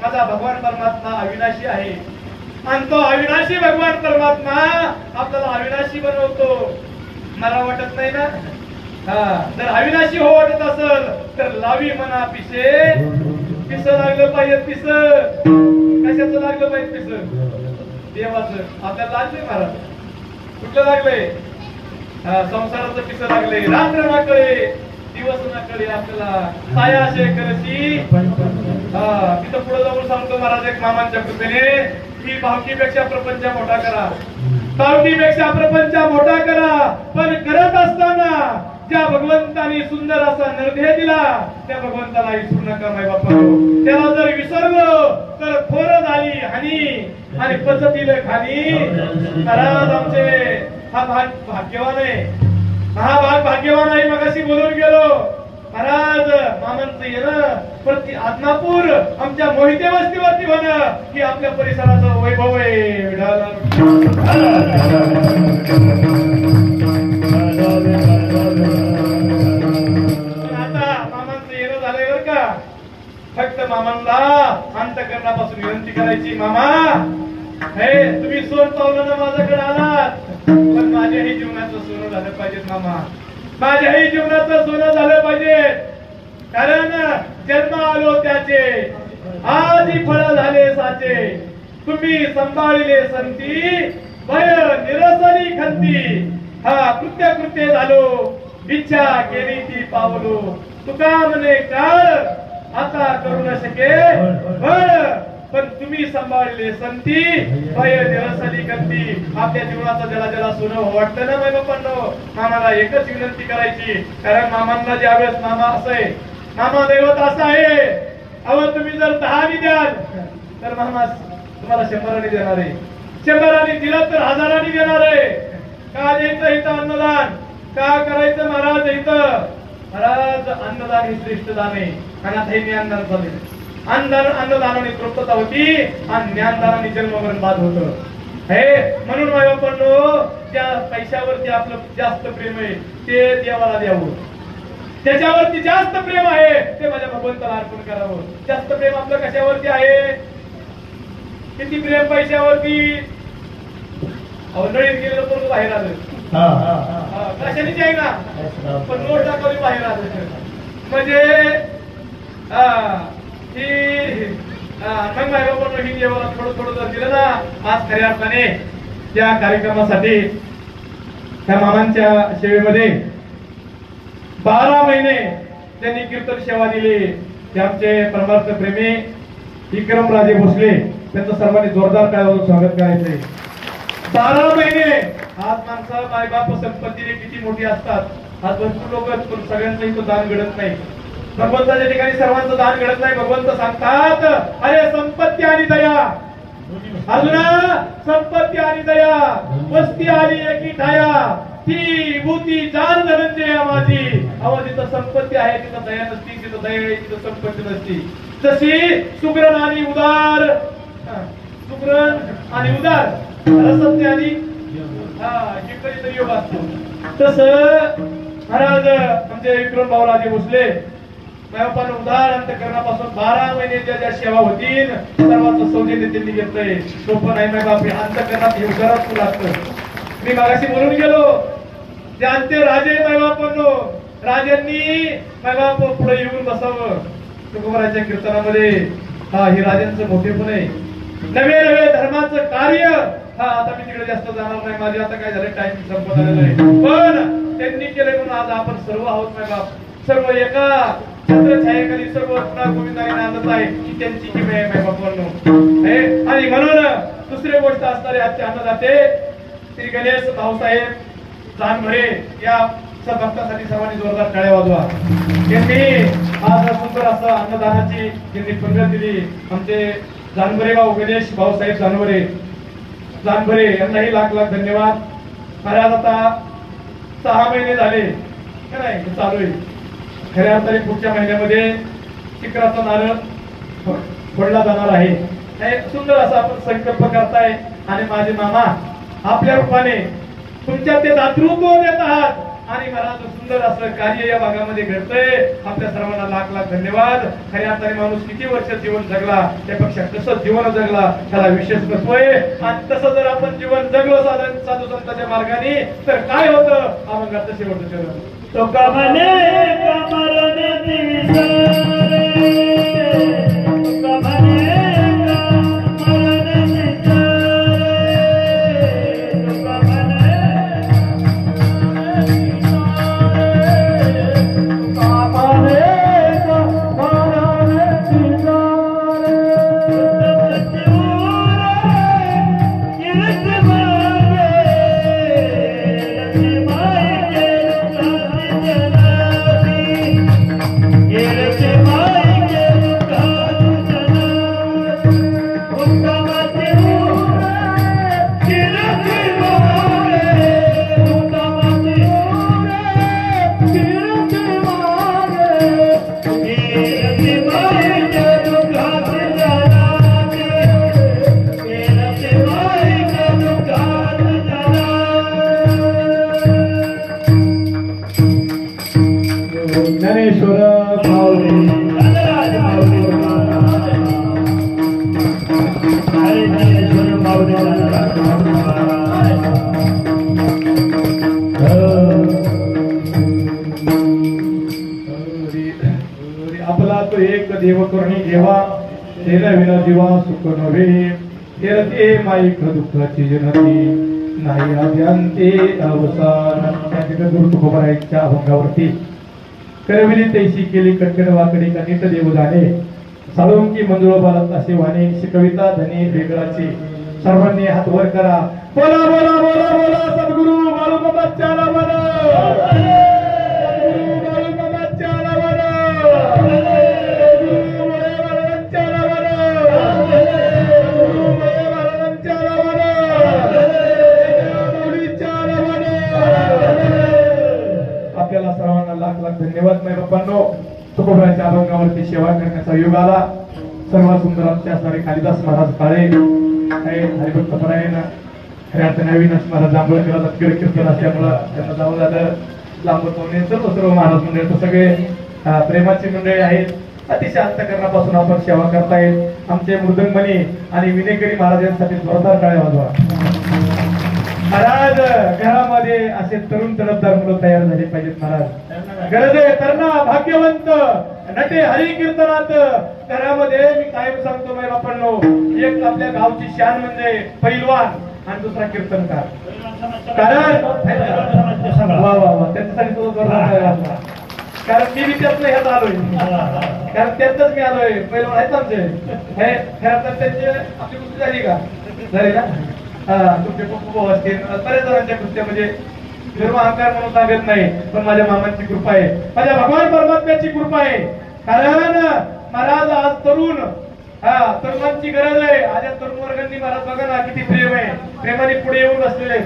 माझा भगवान परमात्मा अविनाशी आहे. आणि तो अविनाशी भगवान परमात्मा आपल्याला अविनाशी बनवतो. मला वाटत नाही ना. जर अविनाशी हो वाटत असेल तर लावी मना पिसे. पिस लागलं पाहिजे. पिस कशाचं लागलं पाहिजे. पिस देवाचं आपल्याला लागलंय महाराज. कुठलं लागलंय. संसाराचं पिस लागलंय. रात्र ना कळे दिवस ना कळे आपल्याला. साया असे करशी. तिथं पुढे जाऊन सांगतो महाराज एक मामांच्या कृपेने की भावकीपेक्षा प्रपंच मोठा करा. भावकीपेक्षा प्रपंच मोठा करा. पण करत असताना ज्या भगवंतानी सुंदर असा निर्धय दिला त्या भगवंताला विसरू नका माय बापा. त्याला जर विसरलो तर थोर झाली हानी आणि पचतील खाली. महाराज आमचे हा भाग भाग्यवान आहे. हा भाग भाग्यवान आहे. मगाशी बोलून गेलो महाराज मामांचं येणं प्रति आदनापूर आमच्या मोहिते वस्तीवरती होणं ही आपल्या परिसराचं वैभव आहे. आता मामांचं येणं झालंय बरं का. फक्त मामांना अंतःकरणापासून विनंती करायची. मामा हे तुम्ही सोन पावलं माझ्याकडे आलात पण माझ्याही जीवनाचं सोनं झालं पाहिजे. मामा माझ्याही जीवनाचं सोनं झालं पाहिजे. कारण जन्म आलो त्याचे आधी फळ झाले साचे. तुम्ही सांभाळले संती भय निरसनी खंती. हा कृत्य कृत्य झालो इच्छा केली ती पावलो. तुका म्हणे काळ आता करू न शके फळ. पण तुम्ही सांभाळले संती भय निरसनी खंती. आपल्या जीवनाचं जला जला सोनं वाटतं ना माय बापांनो. मामाला एकच विनंती करायची. कारण मामांना ज्यावेळेस मामा असं आहे मामा दैवत असं आहे. अहो तुम्ही जर 10 द्याल तर मामा तुम्हाला 100 देणार आहे. 100 दिलं तर 1000 देणार आहे. का द्यायचं इथं अन्नदान. का करायचं महाराज इथं. महाराज अन्नदान ही श्रेष्ठ दान आहे. आणि आता हे ज्ञानदान झाले. अन्नदानाने तृप्तता होती आणि ज्ञानदानाने जन्मवरण बाद होत. हे म्हणून माझ्या बापांनो त्या पैशावरती आपलं जास्त प्रेम आहे ते देवाला द्यावं. त्याच्यावरती जास्त प्रेम आहे ते माझ्या भगवंताला अर्पण करावं. जास्त प्रेम आपलं कशावरती आहे. किती प्रेम पैशावरती. नळीत गेलेलं पोरग बाहेर आलं. कशाने आहे ना पण नोट दाखवली बाहेर आलं म्हणजे मग माझ्या बाबा ही देवाला थोडं थोडं जर दिलं ना. आज खऱ्या अर्थाने त्या कार्यक्रमासाठी त्या मामांच्या सेवेमध्ये 12 महिने त्यांनी कीर्तन सेवा दिली. ते आमचे परमार्थ प्रेमी विक्रमराजे भोसले त्यांचं सर्वांनी जोरदार टाळ्यावरून स्वागत करायचंय. 12 महिने. आज माणसं मायबाप संपत्तीने किती मोठी असतात. आज भरपूर लोक पण सगळ्यांचं इथं दान घडत नाही. भगवंताच्या ठिकाणी सर्वांचं दान घडत नाही. भगवंत सांगतात अरे संपत्ती आणि दया. अजून संपत्ती आणि दया वस्ती आली एकी ठाया. ती भूती जान धनंजय माझी. अहो जिथं संपत्ती आहे तिथं दया नसती, तिथं दया आहे तिथं संपत्ती नसती. जशी सुग्रण आणि उदार, सुग्रण आणि उदार रसत्य आणि जिकडे योग असतो, तसं महाराज आमचे विक्रम भाऊराजे भोसले पण उदार अंतकरणापासून 12 महिन्याच्या ज्या सेवा होतील सर्वांचं सौजन्य त्यांनी घेतलंय. सोपं नाही माय बाप, अंतकरणात हे घरात तुला असतं. मी मागाशी बोलून गेलो जे अंत्य राजे माय बापांनो, राजांनी माय बाप पुढे येऊन बसावं. तुकोबाराच्या कीर्तनामध्ये हे राजांचं मोठेपण आहे. नवे नवे धर्माचं कार्य. आता मी तिकडे जास्त जाणार नाही, माझे आता काय झालं टाइम संपत आलेला आहे. पण त्यांनी केलंय म्हणून आज आपण सर्व आहोत माय बाप. सर्व एका छत्रछायेखाली सर्व पुन्हा गोविंदाने नांदत आहे की त्यांची किमया आहे माय बापांनो. आणि म्हणून दुसरी गोष्ट असणारे आजचे अन्नदाते श्री गणेश भाऊसाहेब जानभरे या भक्तासाठी सर्वांनी जोरदार टाळ्या वाजवा. यांनी आज सुंदर असं अन्नदानाची त्यांनी पंगत दिली. आमचे जानभरे भाऊ गणेश भाऊसाहेब जानभरे यांनाही लाख लाख धन्यवाद. महाराज आता 6 महिने झाले का नाही चालू आहे. खऱ्या अर्थाने पुढच्या महिन्यामध्ये शिखराचा नारळ फोडला जाणार आहे. सुंदर असा आपण संकल्प करताय आणि माझे मामा आपल्या रूपाने तुमच्या ते दातृत्व देत आहात आणि महाराज सुंदर असं कार्य या भागामध्ये घडतंय. आपल्या सर्वांना लाख लाख धन्यवाद. खऱ्या अर्थाने माणूस किती वर्ष जीवन जगला त्यापेक्षा कसं जीवन जगला त्याला विशेष महत्व आहे. आणि तसं जर आपण जीवन जगलो साधू संतांच्या मार्गाने तर काय होतं अभंगाचं शेवटचं चरण तो कमने कमरने दिसरे, कमने कमरने दिसरे, कमने आपला तो एक देव करुणी देवा तेरा विना जीवा सुख नव्हे. तेरते माईक दुःखाची जनती नाही आद्यांते अवसान. तुकोबाराच्या अभंगावरती करविली तैसी केली कटकन वाकडी का नीट देव जाणे. साळुंकी मंजुळ बालत असे वाणे शिकविता धनी वेगळाची. सर्वांनी हात वर करा. बोला बोला बोला बोला सद्गुरु बाळूमामाच्या नावानं. आपल्याला सर्वांना लाख लाख धन्यवाद माय बाप्पांनो. तुकोबाराच्या अभंगावरती सेवा करण्याचा योग आला. सर्वात सुंदर आमचे असणारे कालिदास महाराज काळे हरिभक्त परायण खऱ्या अर्थ नवीनच महाराज जांभळकरांचा कीर्तन असल्यामुळं त्यांना जावं झालं. लांबवणे सर्व महाराज मंडळ सगळे प्रेमाची मंडळी आहेत. अतिशय अंतकरणापासून आपण सेवा करतायत. आमचे मृदंगमणी आणि विनेकरी महाराजांसाठी जोरदार टाळ्या वाजवा. महाराज घरामध्ये असे तरुण तडफदार मुलं तयार झाले पाहिजेत. महाराज गरज आहे तरणा भाग्यवंत नटे हरी कीर्तनात. घरामध्ये मी कायम सांगतो माय बापांनो एक आपल्या गावची शान म्हणजे पैलवान आणि दुसरा कीर्तनकार. कारण वा वा वा त्यांच्यासाठी तो जोरदार. कारण मी त्यातलं ह्यात आलोय. कारण त्यातच मी आलोय. पैलवान आहेत आमचे हे खरं तर त्यांची आपली कुस्ती झाली का झाली ना. तुमचे पप्पू असतील बऱ्याच जणांच्या कुस्त्या म्हणजे गर्व अहंकार म्हणून सांगत नाही पण माझ्या मामांची कृपा आहे. माझ्या भगवान परमात्म्याची कृपा आहे. कारण महाराज आज तरुण तरुणांची गरज आहे. आज तरुण वर्गांनी महाराज बघा ना किती प्रेम आहे. प्रेमाने पुढे येऊन बसलेले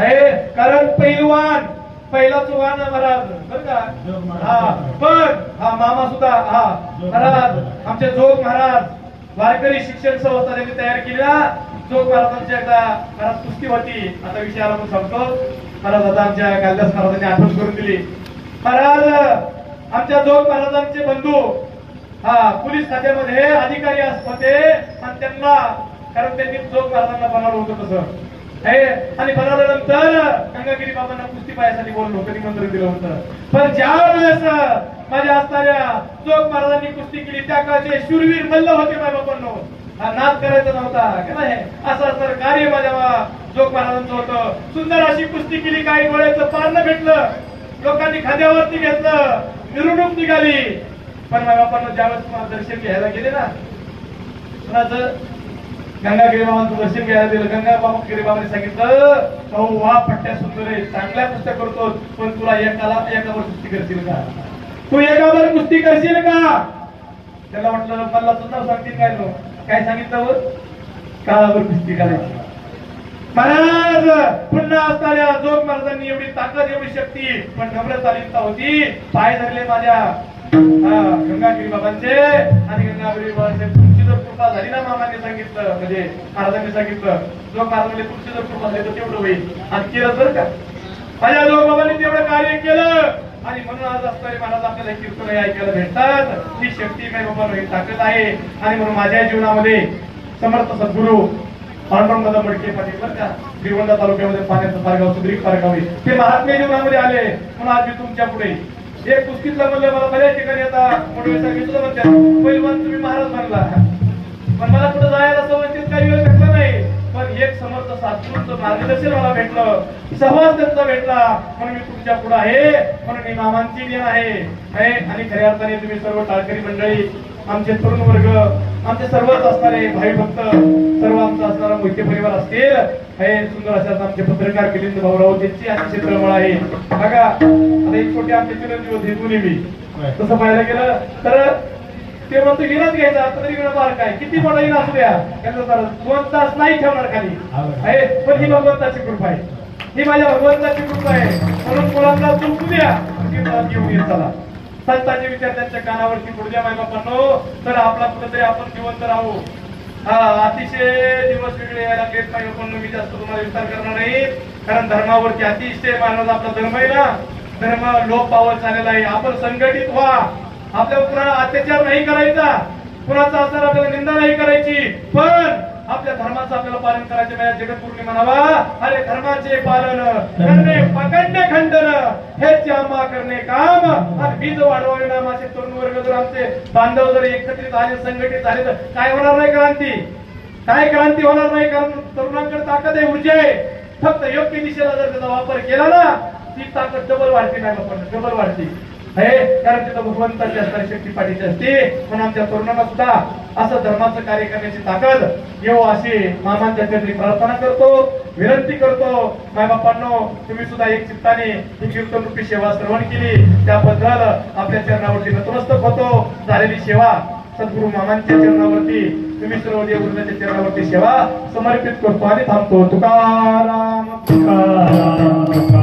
आहे कारण पैलवान पहिला चव्हाण महाराज बरं का हा पण हा मामा सुद्धा हा महाराज आमचे जोग महाराज वारकरी शिक्षण संस्था त्यांनी तयार केलेला जोग महाराजांची एकदा महाराज कुस्ती होती आता विषयाला पण सांगतो महाराज आता आमच्या कालिदास महाराजांनी आठवण करून दिली महाराज आमच्या जोग महाराजांचे बंधू हा पोलीस खात्यामध्ये अधिकारी होते आणि त्यांना कारण त्यांनी जोग महाराजांना बनवलं होतं तसं आणि बनवल्यानंतर गंगागिरी बाबांना कुस्ती पायासाठी बोललो कधी निमंत्रण दिलं होतं पण ज्या वेळेस माझ्या असणाऱ्या जोग महाराजांनी कुस्ती केली त्या काळचे शूरवीर मल्ल होते माझ्या बाबांनो हा नाद करायचा नव्हता का नाही असं तर कार्य माझ्या जोग महाराजांचं होतं सुंदर अशी कुस्ती केली काही डोळ्याचं पारणं भेटलं लोकांनी खांद्यावरती घेतलं मिरवणूक निघाली पण माझ्या बाबांना ज्यावेळेस तुम्हाला दर्शन घ्यायला गेले ना कुणाचं गंगागिरी बाबांचं दर्शन घ्यायला दिलं गंगागिरी बाबांनी सांगितलं हो वा पट्ट्या सुंदर आहे चांगल्या कुस्त्या करतो पण तुला एकावर कुस्ती करशील का तू एकावर कुस्ती करशील का त्याला म्हटलं मला सुद्धा सांगतील काय सांगितलं काळावर कुस्ती करायची महाराज पुन्हा असणाऱ्या जोग महाराजांनी एवढी ताकद एवढी शक्ती पण नम्र चालिकता होती पाय धरले माझ्या गंगागिरी बाबांचे आणि गंगागिरी बाबांचे तुमची जर कृपा झाली ना मामांनी सांगितलं म्हणजे महाराजांनी सांगितलं जोग महाराजांनी तुमची जर कृपा झाली तर तेवढं होईल आणि केलं बरं का माझ्या जोग बाबांनी तेवढं कार्य केलं आणि म्हणून आज असणारे महाराज आपल्याला कीर्तन ऐकायला भेटतात ही शक्ती माझ्या बाबांना ही ताकद आहे आणि म्हणून माझ्या जीवनामध्ये समर्थ सद्गुरू पांडुरंग दादा मडके पाटील बरं का श्रीगोंदा तालुक्यामध्ये पाण्याचं पारगाव सुद्रीक पारगाव ते महात्मे जीवनामध्ये आले म्हणून आज मी तुमच्या पुढे एक कुस्तीतला म्हणलं मला बऱ्याच ठिकाणी आता मोठे घेतलं म्हणतात पहिलवान तुम्ही महाराज म्हणला पण मला कुठं जायला संबंधित काही वेळ भेटला नाही पण एक समर्थ साधूंचं मार्गदर्शन मला भेटलं सहवास त्यांचा भेटला म्हणून मी तुमच्या पुढे आहे म्हणून मी मामांची देण आहे आणि खऱ्या अर्थाने तुम्ही सर्व टाळकरी मंडळी आमचे तरुण वर्ग आमचे सर्वच असणारे भाई भक्त सर्व आमचा असणारा मोहिते परिवार असतील हे सुंदर अशाच आमचे पत्रकार मिलिंद भाऊराव यांची अतिशय तळमळ आहे बघा आता एक छोटे आमचे चिरंजीव होते दोन्ही मी तसं पाहायला गेलं तर ते म्हणतो विनोद घ्यायचा तरी बार काय किती मोठा विना असू द्या त्यांचा तर 2 तास नाही ठेवणार खाली आहे पण ही भगवंताची कृपा आहे ही माझ्या भगवंताची कृपा आहे म्हणून मुलांना चुकू द्या घेऊन येत चला संतांचे विचार त्यांच्या कानावरती पडू द्या मायबापांनो तर आपला कुठेतरी आपण जिवंत राहू अतिशय दिवस वेगळे यायला लागलेत मायबापांनो मी जास्त तुम्हाला विचार करणार नाही कारण धर्मावरती अतिशय मानवाचा आपला धर्म आहे ना धर्म लोप पावत चाललेला आहे आपण संघटित व्हा आपल्यावर कुणाला अत्याचार नाही करायचा कुणाचा असणार आपल्याला निंदा नाही करायची पण आपल्या धर्माचं आपल्याला पालन करायचे माझ्या जगतपूर्णी म्हणावा अरे धर्माचे पालन करणे पकडणे खंडन हेच आम्हा करणे काम आणि बीज वाढवावे नामाचे तरुण वर्ग जर आमचे बांधव जर एकत्रित झाले संघटित झाले तर काय होणार नाही क्रांती काय क्रांती होणार नाही कारण तरुणांकडे ताकद आहे ऊर्जा आहे फक्त योग्य दिशेला जर त्याचा वापर केला ना ती ताकद डबल वाढते नाही आपण डबल वाढते कारण तिथं भगवंताची असणारी शक्ती पाठीची असते म्हणून आमच्या तरुणांना सुद्धा असं धर्माचं कार्य करण्याची ताकद येऊ अशी मामांच्या चरणी प्रार्थना करतो विनंती करतो मायबापांनो तुम्ही सुद्धा एक चित्ताने ही कीर्तन रूपी सेवा श्रवण केली त्याबद्दल आपल्या चरणावरती नतमस्तक होतो झालेली सेवा सद्गुरु मामांच्या चरणावरती तुम्ही सर्व देवगुरूंच्या चरणावरती सेवा समर्पित करतो आणि थांबतो तुकाराम तुकाराम